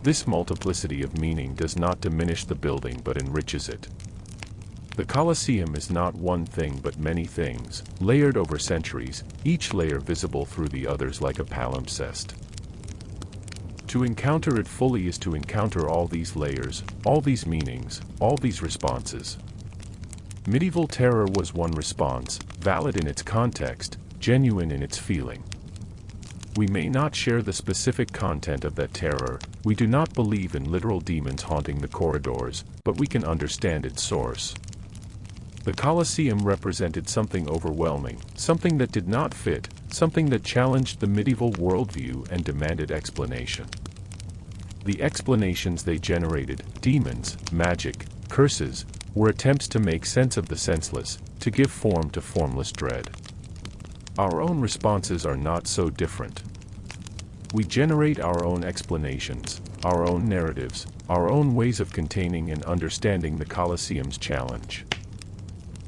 This multiplicity of meaning does not diminish the building but enriches it. The Colosseum is not one thing but many things, layered over centuries, each layer visible through the others like a palimpsest. To encounter it fully is to encounter all these layers, all these meanings, all these responses. Medieval terror was one response, valid in its context, genuine in its feeling. We may not share the specific content of that terror, we do not believe in literal demons haunting the corridors, but we can understand its source. The Colosseum represented something overwhelming, something that did not fit, something that challenged the medieval worldview and demanded explanation. The explanations they generated, demons, magic, curses, were attempts to make sense of the senseless, to give form to formless dread. Our own responses are not so different. We generate our own explanations, our own narratives, our own ways of containing and understanding the Colosseum's challenge.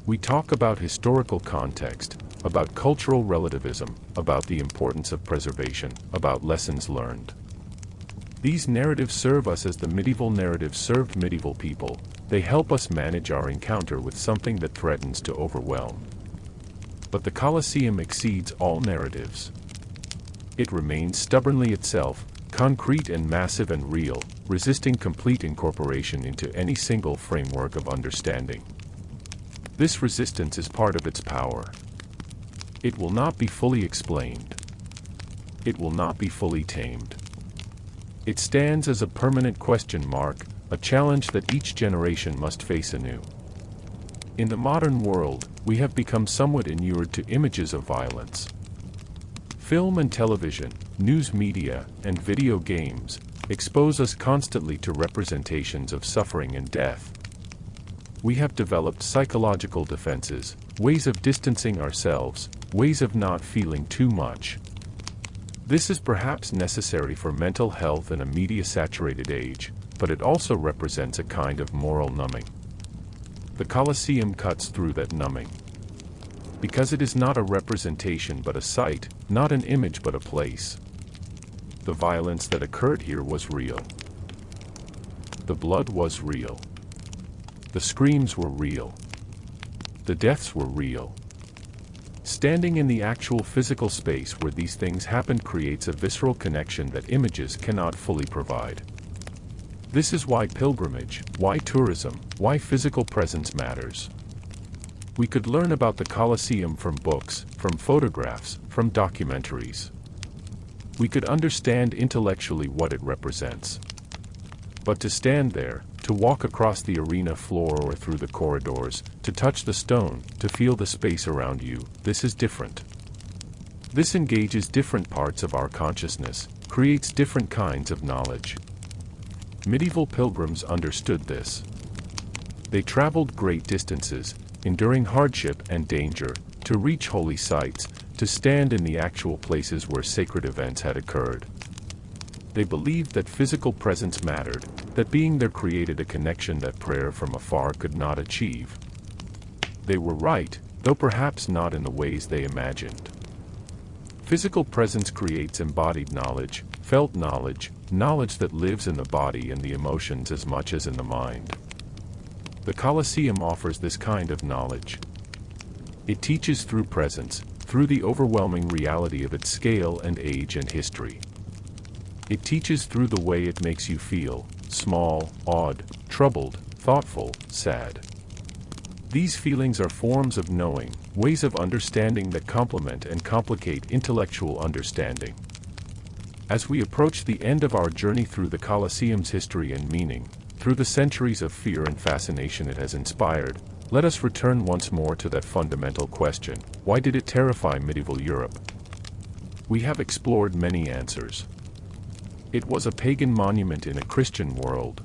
We talk about historical context, about cultural relativism, about the importance of preservation, about lessons learned. These narratives serve us as the medieval narratives served medieval people. They help us manage our encounter with something that threatens to overwhelm. But the Colosseum exceeds all narratives. It remains stubbornly itself, concrete and massive and real, resisting complete incorporation into any single framework of understanding. This resistance is part of its power. It will not be fully explained. It will not be fully tamed. It stands as a permanent question mark, a challenge that each generation must face anew. In the modern world, we have become somewhat inured to images of violence. Film and television, news media, and video games expose us constantly to representations of suffering and death. We have developed psychological defenses, ways of distancing ourselves, ways of not feeling too much. This is perhaps necessary for mental health in a media-saturated age, but it also represents a kind of moral numbing. The Colosseum cuts through that numbing. Because it is not a representation but a sight, not an image but a place. The violence that occurred here was real. The blood was real. The screams were real. The deaths were real. Standing in the actual physical space where these things happened creates a visceral connection that images cannot fully provide. This is why pilgrimage, why tourism, why physical presence matters. We could learn about the Colosseum from books, from photographs, from documentaries. We could understand intellectually what it represents. But to stand there, to walk across the arena floor or through the corridors, to touch the stone, to feel the space around you, this is different. This engages different parts of our consciousness, creates different kinds of knowledge. Medieval pilgrims understood this. They traveled great distances, enduring hardship and danger, to reach holy sites, to stand in the actual places where sacred events had occurred. They believed that physical presence mattered, that being there created a connection that prayer from afar could not achieve. They were right, though perhaps not in the ways they imagined. Physical presence creates embodied knowledge, felt knowledge, knowledge that lives in the body and the emotions as much as in the mind. The Colosseum offers this kind of knowledge. It teaches through presence, through the overwhelming reality of its scale and age and history. It teaches through the way it makes you feel, small, awed, troubled, thoughtful, sad. These feelings are forms of knowing, ways of understanding that complement and complicate intellectual understanding. As we approach the end of our journey through the Colosseum's history and meaning, through the centuries of fear and fascination it has inspired, let us return once more to that fundamental question: why did it terrify medieval Europe? We have explored many answers. It was a pagan monument in a Christian world.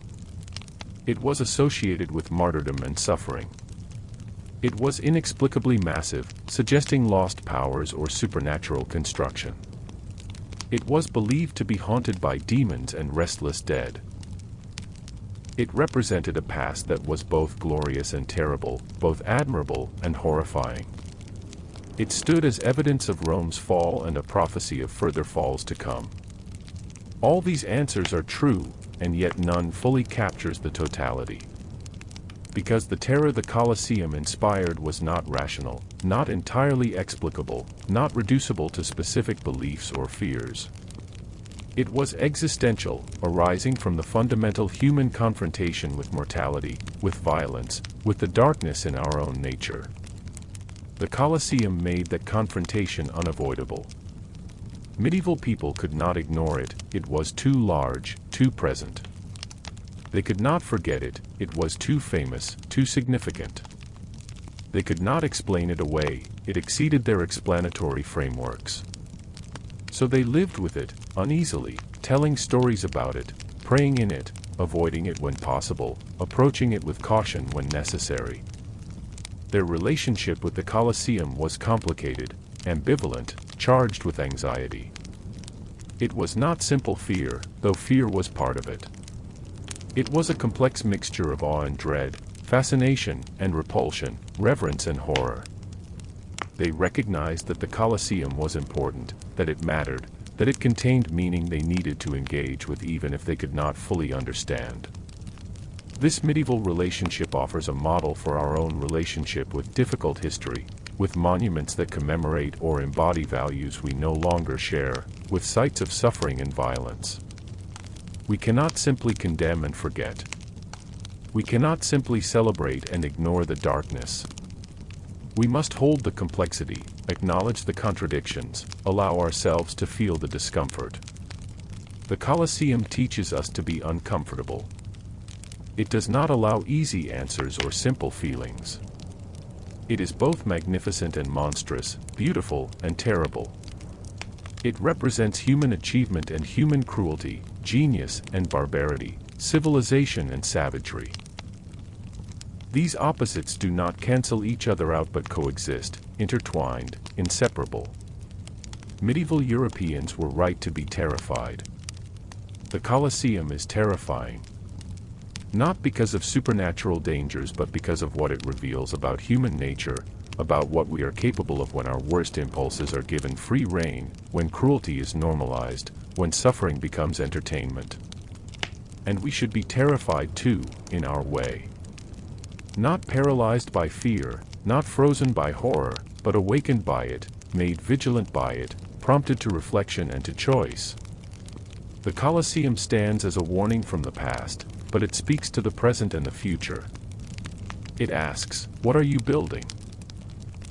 It was associated with martyrdom and suffering. It was inexplicably massive, suggesting lost powers or supernatural construction. It was believed to be haunted by demons and restless dead. It represented a past that was both glorious and terrible, both admirable and horrifying. It stood as evidence of Rome's fall and a prophecy of further falls to come. All these answers are true, and yet none fully captures the totality. Because the terror the Colosseum inspired was not rational, not entirely explicable, not reducible to specific beliefs or fears. It was existential, arising from the fundamental human confrontation with mortality, with violence, with the darkness in our own nature. The Colosseum made that confrontation unavoidable. Medieval people could not ignore it, it was too large, too present. They could not forget it, it was too famous, too significant. They could not explain it away, it exceeded their explanatory frameworks. So they lived with it, uneasily, telling stories about it, praying in it, avoiding it when possible, approaching it with caution when necessary. Their relationship with the Colosseum was complicated, ambivalent, charged with anxiety. It was not simple fear, though fear was part of it. It was a complex mixture of awe and dread, fascination and repulsion, reverence and horror. They recognized that the Colosseum was important, that it mattered, that it contained meaning they needed to engage with even if they could not fully understand. This medieval relationship offers a model for our own relationship with difficult history, with monuments that commemorate or embody values we no longer share, with sites of suffering and violence. We cannot simply condemn and forget. We cannot simply celebrate and ignore the darkness. We must hold the complexity, acknowledge the contradictions, allow ourselves to feel the discomfort. The Colosseum teaches us to be uncomfortable. It does not allow easy answers or simple feelings. It is both magnificent and monstrous, beautiful and terrible. It represents human achievement and human cruelty, genius and barbarity, civilization and savagery. These opposites do not cancel each other out but coexist, intertwined, inseparable. Medieval Europeans were right to be terrified. The Colosseum is terrifying. Not because of supernatural dangers but because of what it reveals about human nature, about what we are capable of when our worst impulses are given free rein, when cruelty is normalized, when suffering becomes entertainment. And we should be terrified too, in our way. Not paralyzed by fear, not frozen by horror, but awakened by it, made vigilant by it, prompted to reflection and to choice. The Colosseum stands as a warning from the past, but it speaks to the present and the future. It asks, what are you building?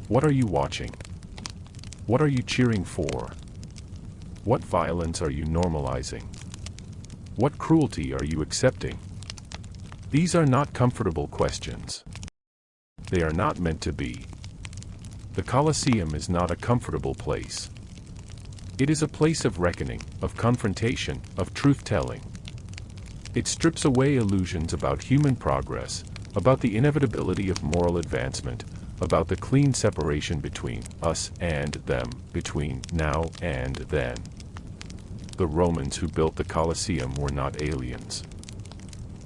What are you watching? What are you cheering for? What violence are you normalizing? What cruelty are you accepting? These are not comfortable questions. They are not meant to be. The Colosseum is not a comfortable place. It is a place of reckoning, of confrontation, of truth-telling. It strips away illusions about human progress, about the inevitability of moral advancement, about the clean separation between us and them, between now and then. The Romans who built the Colosseum were not aliens.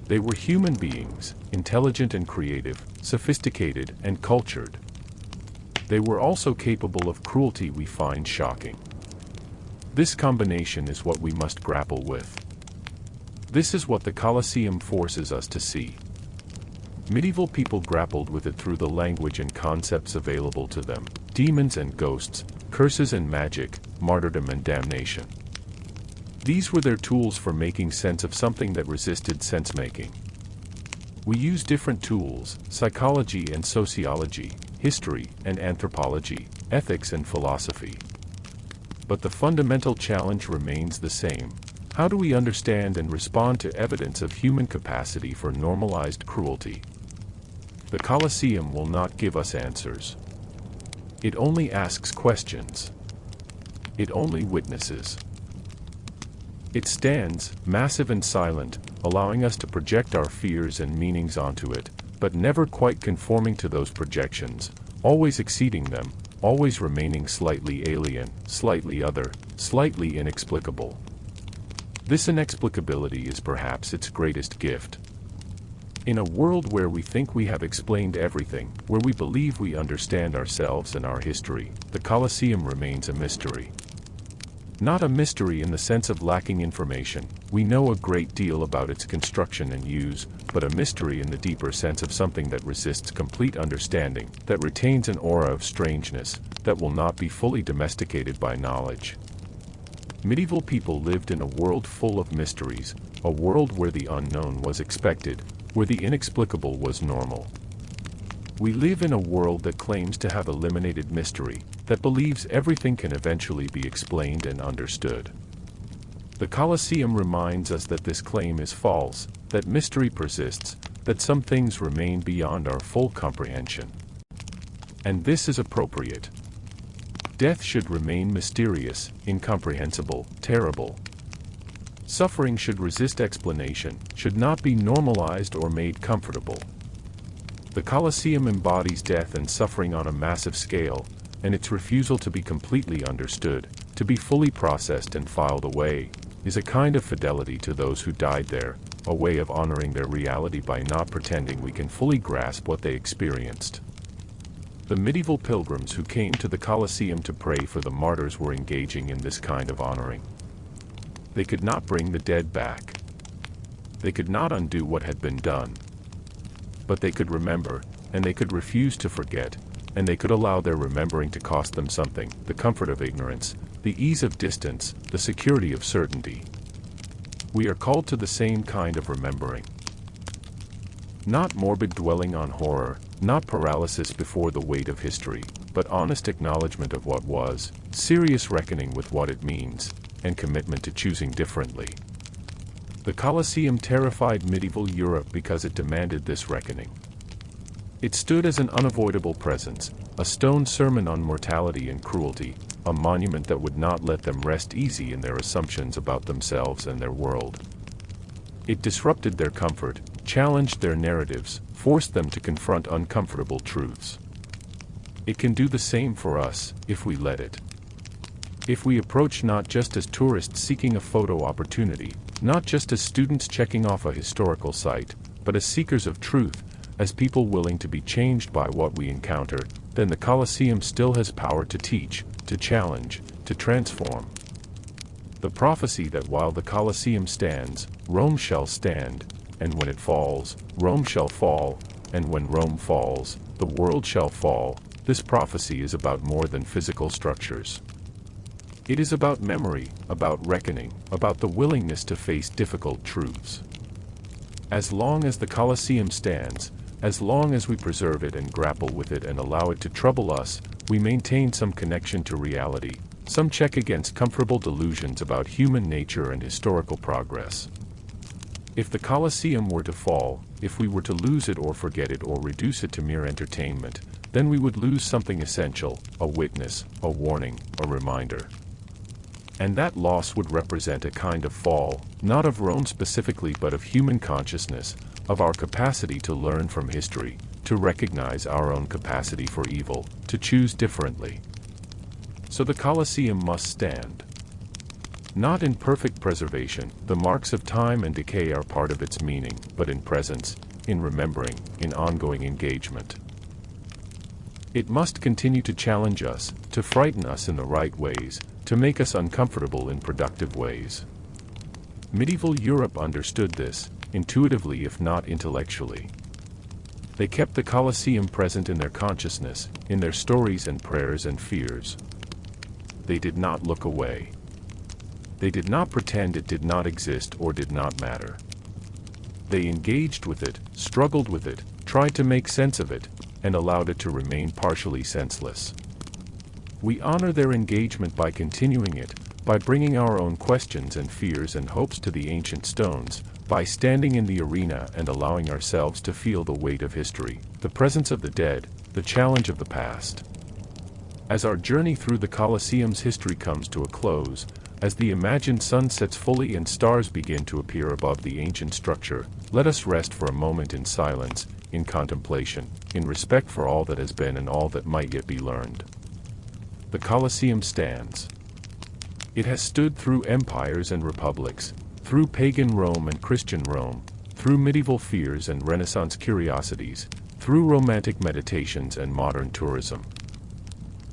They were human beings, intelligent and creative, sophisticated and cultured. They were also capable of cruelty we find shocking. This combination is what we must grapple with. This is what the Colosseum forces us to see. Medieval people grappled with it through the language and concepts available to them: demons and ghosts, curses and magic, martyrdom and damnation. These were their tools for making sense of something that resisted sense-making. We use different tools: psychology and sociology, history and anthropology, ethics and philosophy. But the fundamental challenge remains the same. How do we understand and respond to evidence of human capacity for normalized cruelty? The Colosseum will not give us answers. It only asks questions. It only witnesses. It stands, massive and silent, allowing us to project our fears and meanings onto it, but never quite conforming to those projections, always exceeding them, always remaining slightly alien, slightly other, slightly inexplicable. This inexplicability is perhaps its greatest gift. In a world where we think we have explained everything, where we believe we understand ourselves and our history, the Colosseum remains a mystery. Not a mystery in the sense of lacking information, we know a great deal about its construction and use, but a mystery in the deeper sense of something that resists complete understanding, that retains an aura of strangeness, that will not be fully domesticated by knowledge. Medieval people lived in a world full of mysteries, a world where the unknown was expected, where the inexplicable was normal. We live in a world that claims to have eliminated mystery, that believes everything can eventually be explained and understood. The Colosseum reminds us that this claim is false, that mystery persists, that some things remain beyond our full comprehension. And this is appropriate. Death should remain mysterious, incomprehensible, terrible. Suffering should resist explanation, should not be normalized or made comfortable. The Colosseum embodies death and suffering on a massive scale, and its refusal to be completely understood, to be fully processed and filed away, is a kind of fidelity to those who died there, a way of honoring their reality by not pretending we can fully grasp what they experienced. The medieval pilgrims who came to the Colosseum to pray for the martyrs were engaging in this kind of honoring. They could not bring the dead back. They could not undo what had been done. But they could remember, and they could refuse to forget, and they could allow their remembering to cost them something: the comfort of ignorance, the ease of distance, the security of certainty. We are called to the same kind of remembering. Not morbid dwelling on horror, not paralysis before the weight of history, but honest acknowledgement of what was, serious reckoning with what it means, and commitment to choosing differently. The Colosseum terrified medieval Europe because it demanded this reckoning. It stood as an unavoidable presence, a stone sermon on mortality and cruelty, a monument that would not let them rest easy in their assumptions about themselves and their world. It disrupted their comfort, challenged their narratives, forced them to confront uncomfortable truths. It can do the same for us, if we let it. If we approach not just as tourists seeking a photo opportunity, not just as students checking off a historical site, but as seekers of truth, as people willing to be changed by what we encounter, then the Colosseum still has power to teach, to challenge, to transform. The prophecy that while the Colosseum stands, Rome shall stand, and when it falls, Rome shall fall, and when Rome falls, the world shall fall. This prophecy is about more than physical structures. It is about memory, about reckoning, about the willingness to face difficult truths. As long as the Colosseum stands, as long as we preserve it and grapple with it and allow it to trouble us, we maintain some connection to reality, some check against comfortable delusions about human nature and historical progress. If the Colosseum were to fall, if we were to lose it or forget it or reduce it to mere entertainment, then we would lose something essential, a witness, a warning, a reminder. And that loss would represent a kind of fall, not of Rome specifically but of human consciousness, of our capacity to learn from history, to recognize our own capacity for evil, to choose differently. So the Colosseum must stand. Not in perfect preservation, the marks of time and decay are part of its meaning, but in presence, in remembering, in ongoing engagement. It must continue to challenge us, to frighten us in the right ways, to make us uncomfortable in productive ways. Medieval Europe understood this, intuitively if not intellectually. They kept the Colosseum present in their consciousness, in their stories and prayers and fears. They did not look away. They did not pretend it did not exist or did not matter. They engaged with it, struggled with it, tried to make sense of it, and allowed it to remain partially senseless. We honor their engagement by continuing it, by bringing our own questions and fears and hopes to the ancient stones, by standing in the arena and allowing ourselves to feel the weight of history, the presence of the dead, the challenge of the past. As our journey through the Colosseum's history comes to a close, as the imagined sun sets fully and stars begin to appear above the ancient structure, let us rest for a moment in silence, in contemplation, in respect for all that has been and all that might yet be learned. The Colosseum stands. It has stood through empires and republics, through pagan Rome and Christian Rome, through medieval fears and Renaissance curiosities, through romantic meditations and modern tourism.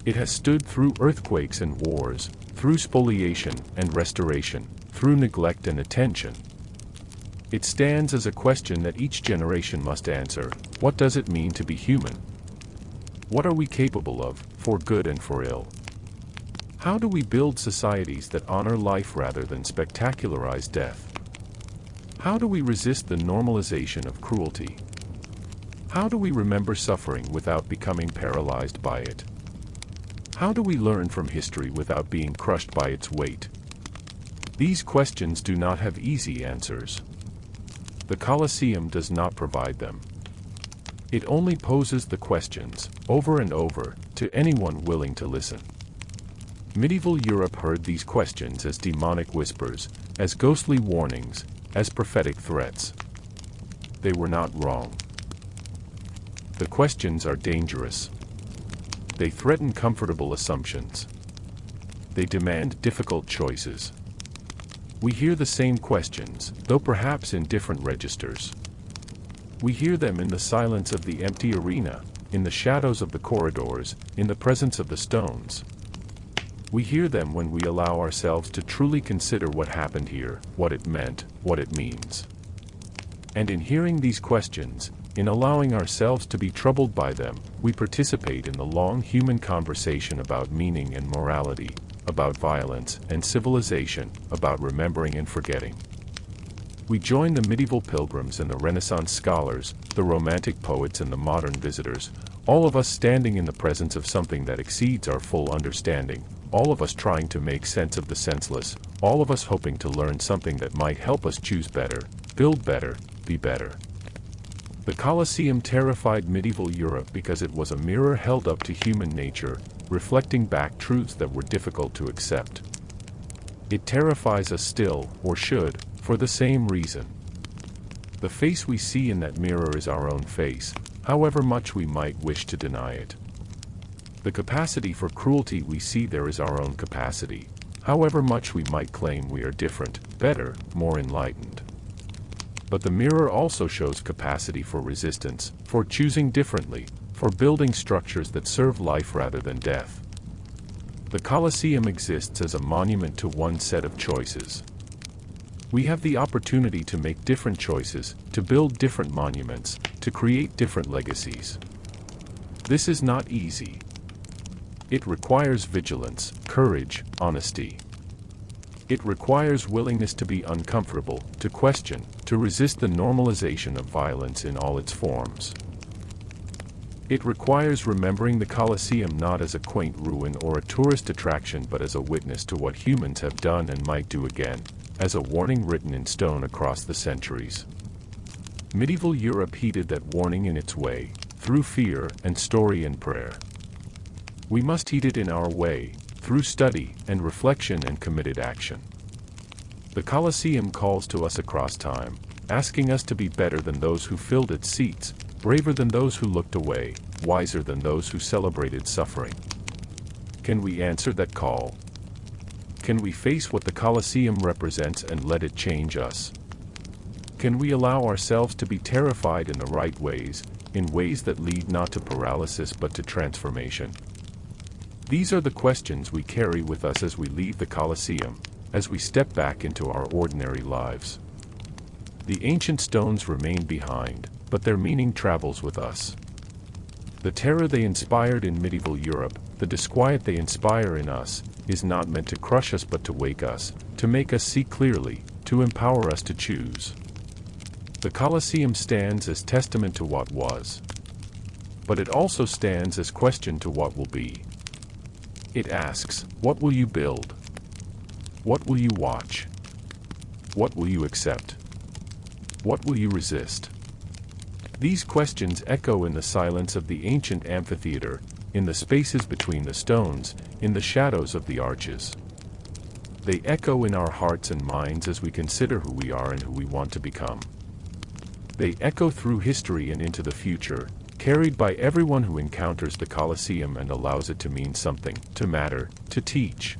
It has stood through earthquakes and wars, through spoliation and restoration, through neglect and attention. It stands as a question that each generation must answer: what does it mean to be human? What are we capable of, for good and for ill? How do we build societies that honor life rather than spectacularize death? How do we resist the normalization of cruelty? How do we remember suffering without becoming paralyzed by it? How do we learn from history without being crushed by its weight? These questions do not have easy answers. The Colosseum does not provide them. It only poses the questions, over and over, to anyone willing to listen. Medieval Europe heard these questions as demonic whispers, as ghostly warnings, as prophetic threats. They were not wrong. The questions are dangerous. They threaten comfortable assumptions. They demand difficult choices. We hear the same questions, though perhaps in different registers. We hear them in the silence of the empty arena, in the shadows of the corridors, in the presence of the stones. We hear them when we allow ourselves to truly consider what happened here, what it meant, what it means. And in hearing these questions, in allowing ourselves to be troubled by them, we participate in the long human conversation about meaning and morality, about violence and civilization, about remembering and forgetting. We join the medieval pilgrims and the Renaissance scholars, the Romantic poets and the modern visitors, all of us standing in the presence of something that exceeds our full understanding, all of us trying to make sense of the senseless, all of us hoping to learn something that might help us choose better, build better, be better. The Colosseum terrified medieval Europe because it was a mirror held up to human nature, reflecting back truths that were difficult to accept. It terrifies us still, or should, for the same reason. The face we see in that mirror is our own face, however much we might wish to deny it. The capacity for cruelty we see there is our own capacity, however much we might claim we are different, better, more enlightened. But the mirror also shows capacity for resistance, for choosing differently, for building structures that serve life rather than death. The Colosseum exists as a monument to one set of choices. We have the opportunity to make different choices, to build different monuments, to create different legacies. This is not easy. It requires vigilance, courage, honesty. It requires willingness to be uncomfortable, to question, to resist the normalization of violence in all its forms. It requires remembering the Colosseum not as a quaint ruin or a tourist attraction but as a witness to what humans have done and might do again, as a warning written in stone across the centuries. Medieval Europe heeded that warning in its way, through fear and story and prayer. We must heed it in our way, through study and reflection and committed action. The Colosseum calls to us across time, asking us to be better than those who filled its seats, braver than those who looked away, wiser than those who celebrated suffering. Can we answer that call? Can we face what the Colosseum represents and let it change us? Can we allow ourselves to be terrified in the right ways, in ways that lead not to paralysis but to transformation? These are the questions we carry with us as we leave the Colosseum, as we step back into our ordinary lives. The ancient stones remain behind, but their meaning travels with us. The terror they inspired in medieval Europe, the disquiet they inspire in us, is not meant to crush us but to wake us, to make us see clearly, to empower us to choose. The Colosseum stands as testament to what was. But it also stands as question to what will be. It asks, what will you build? What will you watch? What will you accept? What will you resist? These questions echo in the silence of the ancient amphitheater, in the spaces between the stones, in the shadows of the arches. They echo in our hearts and minds as we consider who we are and who we want to become. They echo through history and into the future, carried by everyone who encounters the Colosseum and allows it to mean something, to matter, to teach.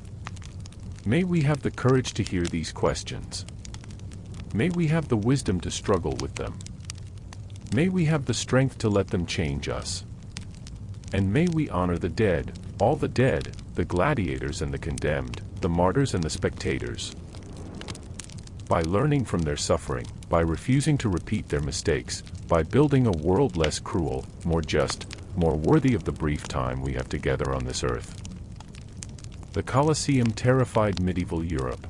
May we have the courage to hear these questions. May we have the wisdom to struggle with them. May we have the strength to let them change us. And may we honor the dead, all the dead, the gladiators and the condemned, the martyrs and the spectators. By learning from their suffering, by refusing to repeat their mistakes, by building a world less cruel, more just, more worthy of the brief time we have together on this earth. The Colosseum terrified medieval Europe.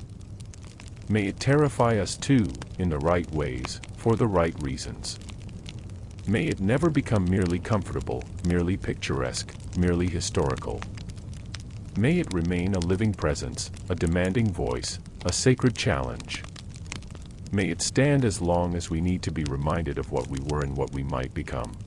May it terrify us too, in the right ways, for the right reasons. May it never become merely comfortable, merely picturesque, merely historical. May it remain a living presence, a demanding voice, a sacred challenge. May it stand as long as we need to be reminded of what we were and what we might become.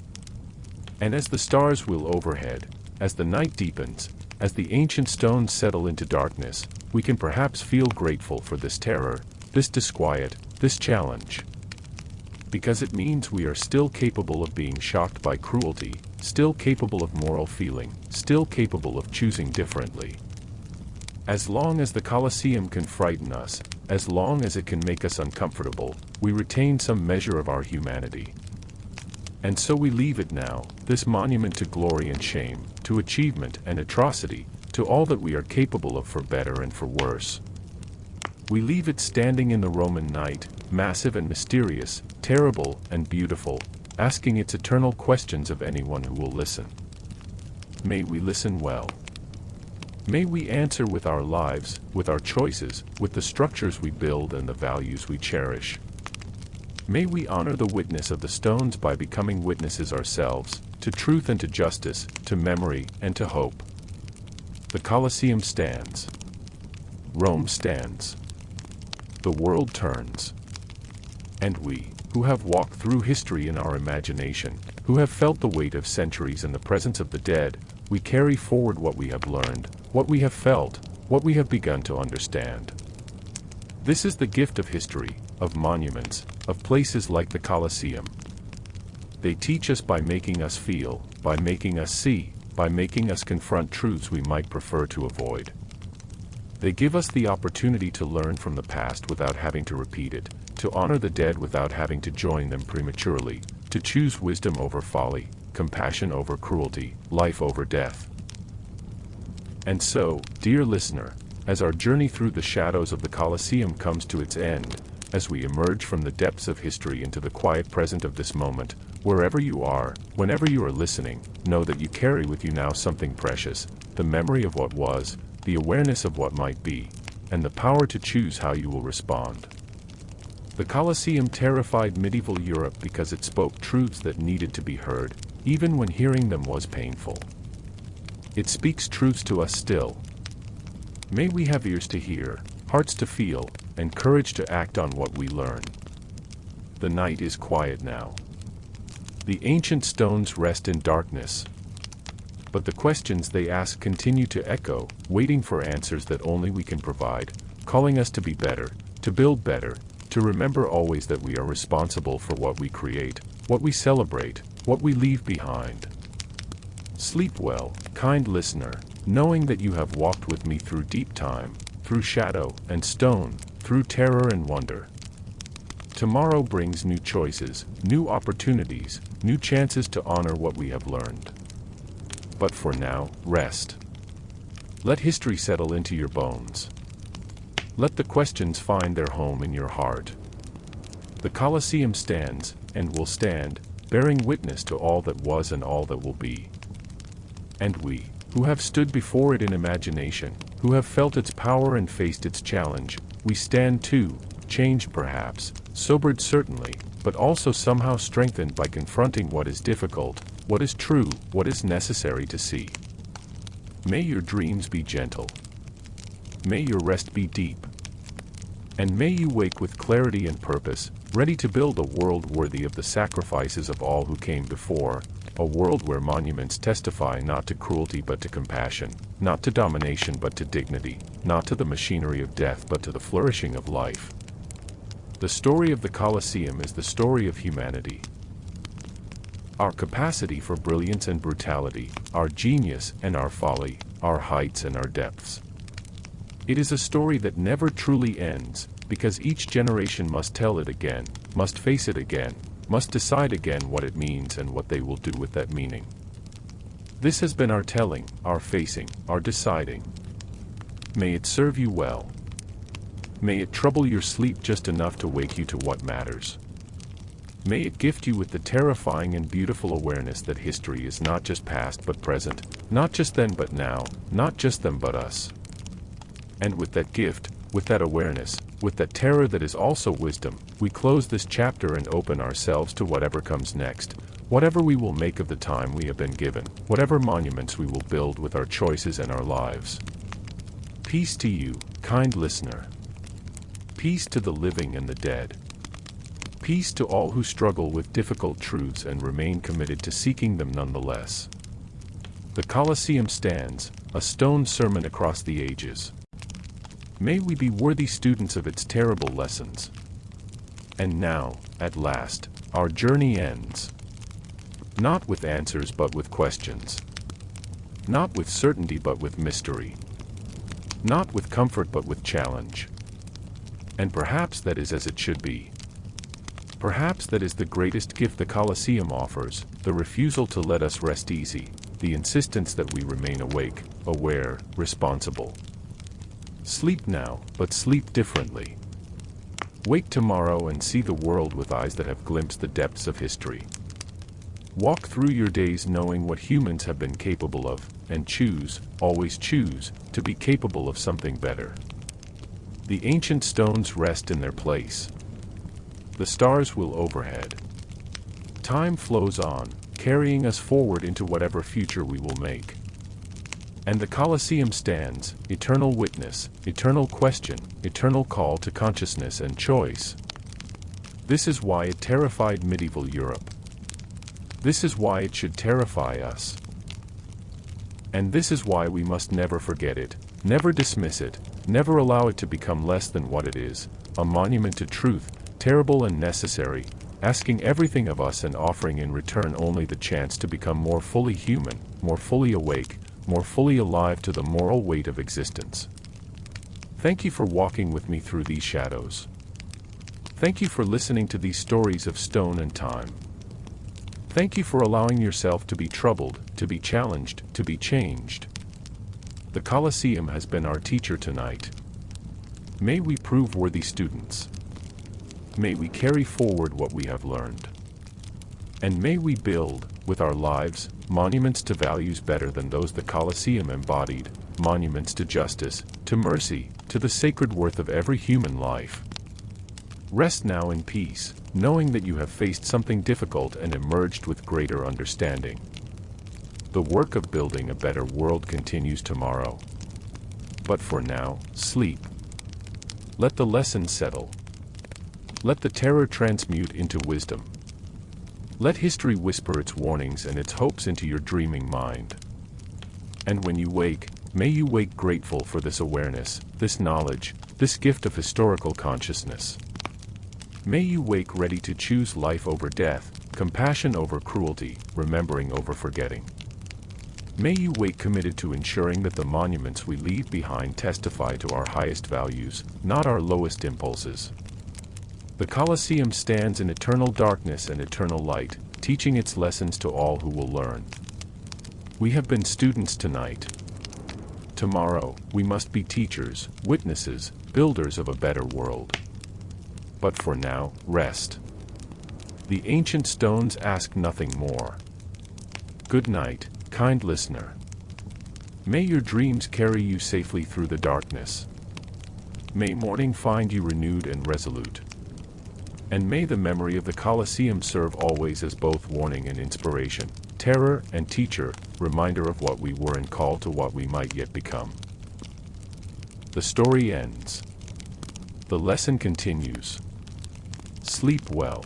And as the stars wheel overhead, as the night deepens, as the ancient stones settle into darkness, we can perhaps feel grateful for this terror, this disquiet, this challenge. Because it means we are still capable of being shocked by cruelty, still capable of moral feeling, still capable of choosing differently. As long as the Colosseum can frighten us, as long as it can make us uncomfortable, we retain some measure of our humanity. And so we leave it now, this monument to glory and shame, to achievement and atrocity, to all that we are capable of for better and for worse. We leave it standing in the Roman night, massive and mysterious, terrible and beautiful, asking its eternal questions of anyone who will listen. May we listen well. May we answer with our lives, with our choices, with the structures we build and the values we cherish. May we honor the witness of the stones by becoming witnesses ourselves, to truth and to justice, to memory and to hope. The Colosseum stands. Rome stands. The world turns. And we, who have walked through history in our imagination, who have felt the weight of centuries in the presence of the dead, we carry forward what we have learned, what we have felt, what we have begun to understand. This is the gift of history, of monuments, of places like the Colosseum. They teach us by making us feel, by making us see, by making us confront truths we might prefer to avoid. They give us the opportunity to learn from the past without having to repeat it, to honor the dead without having to join them prematurely, to choose wisdom over folly, compassion over cruelty, life over death. And so, dear listener, as our journey through the shadows of the Colosseum comes to its end, as we emerge from the depths of history into the quiet present of this moment, wherever you are, whenever you are listening, know that you carry with you now something precious, the memory of what was, the awareness of what might be, and the power to choose how you will respond. The Colosseum terrified medieval Europe because it spoke truths that needed to be heard, even when hearing them was painful. It speaks truths to us still. May we have ears to hear, hearts to feel, and courage to act on what we learn. The night is quiet now. The ancient stones rest in darkness. But the questions they ask continue to echo, waiting for answers that only we can provide, calling us to be better, to build better, to remember always that we are responsible for what we create, what we celebrate, what we leave behind. Sleep well, kind listener, knowing that you have walked with me through deep time, through shadow and stone, through terror and wonder. Tomorrow brings new choices, new opportunities, new chances to honor what we have learned. But for now, rest. Let history settle into your bones. Let the questions find their home in your heart. The Colosseum stands, and will stand, bearing witness to all that was and all that will be. And we, who have stood before it in imagination, who have felt its power and faced its challenge, we stand too, changed perhaps, sobered certainly, but also somehow strengthened by confronting what is difficult, what is true, what is necessary to see. May your dreams be gentle. May your rest be deep. And may you wake with clarity and purpose, ready to build a world worthy of the sacrifices of all who came before, a world where monuments testify not to cruelty but to compassion, not to domination but to dignity, not to the machinery of death but to the flourishing of life. The story of the Colosseum is the story of humanity. Our capacity for brilliance and brutality, our genius and our folly, our heights and our depths. It is a story that never truly ends, because each generation must tell it again, must face it again, must decide again what it means and what they will do with that meaning. This has been our telling, our facing, our deciding. May it serve you well. May it trouble your sleep just enough to wake you to what matters. May it gift you with the terrifying and beautiful awareness that history is not just past but present, not just then but now, not just them but us. And with that gift, with that awareness, with that terror that is also wisdom, we close this chapter and open ourselves to whatever comes next, whatever we will make of the time we have been given, whatever monuments we will build with our choices and our lives. Peace to you, kind listener. Peace to the living and the dead. Peace to all who struggle with difficult truths and remain committed to seeking them nonetheless. The Colosseum stands, a stone sermon across the ages. May we be worthy students of its terrible lessons. And now, at last, our journey ends. Not with answers but with questions. Not with certainty but with mystery. Not with comfort but with challenge. And perhaps that is as it should be. Perhaps that is the greatest gift the Colosseum offers, the refusal to let us rest easy, the insistence that we remain awake, aware, responsible. Sleep now, but sleep differently. Wake tomorrow and see the world with eyes that have glimpsed the depths of history. Walk through your days knowing what humans have been capable of, and choose, always choose, to be capable of something better. The ancient stones rest in their place. The stars will overhead. Time flows on, carrying us forward into whatever future we will make. And the Colosseum stands, eternal witness, eternal question, eternal call to consciousness and choice. This is why it terrified medieval Europe. This is why it should terrify us. And this is why we must never forget it, never dismiss it, never allow it to become less than what it is, a monument to truth, terrible and necessary, asking everything of us and offering in return only the chance to become more fully human, more fully awake, more fully alive to the moral weight of existence. Thank you for walking with me through these shadows. Thank you for listening to these stories of stone and time. Thank you for allowing yourself to be troubled, to be challenged, to be changed. The Colosseum has been our teacher tonight. May we prove worthy students. May we carry forward what we have learned. And may we build, with our lives, monuments to values better than those the Colosseum embodied, monuments to justice, to mercy, to the sacred worth of every human life. Rest now in peace, knowing that you have faced something difficult and emerged with greater understanding. The work of building a better world continues tomorrow. But for now, sleep. Let the lesson settle. Let the terror transmute into wisdom. Let history whisper its warnings and its hopes into your dreaming mind. And when you wake, may you wake grateful for this awareness, this knowledge, this gift of historical consciousness. May you wake ready to choose life over death, compassion over cruelty, remembering over forgetting. May you wake committed to ensuring that the monuments we leave behind testify to our highest values, not our lowest impulses. The Colosseum stands in eternal darkness and eternal light, teaching its lessons to all who will learn. We have been students tonight. Tomorrow, we must be teachers, witnesses, builders of a better world. But for now, rest. The ancient stones ask nothing more. Good night, kind listener. May your dreams carry you safely through the darkness. May morning find you renewed and resolute. And may the memory of the Colosseum serve always as both warning and inspiration, terror and teacher, reminder of what we were and call to what we might yet become. The story ends. The lesson continues. Sleep well.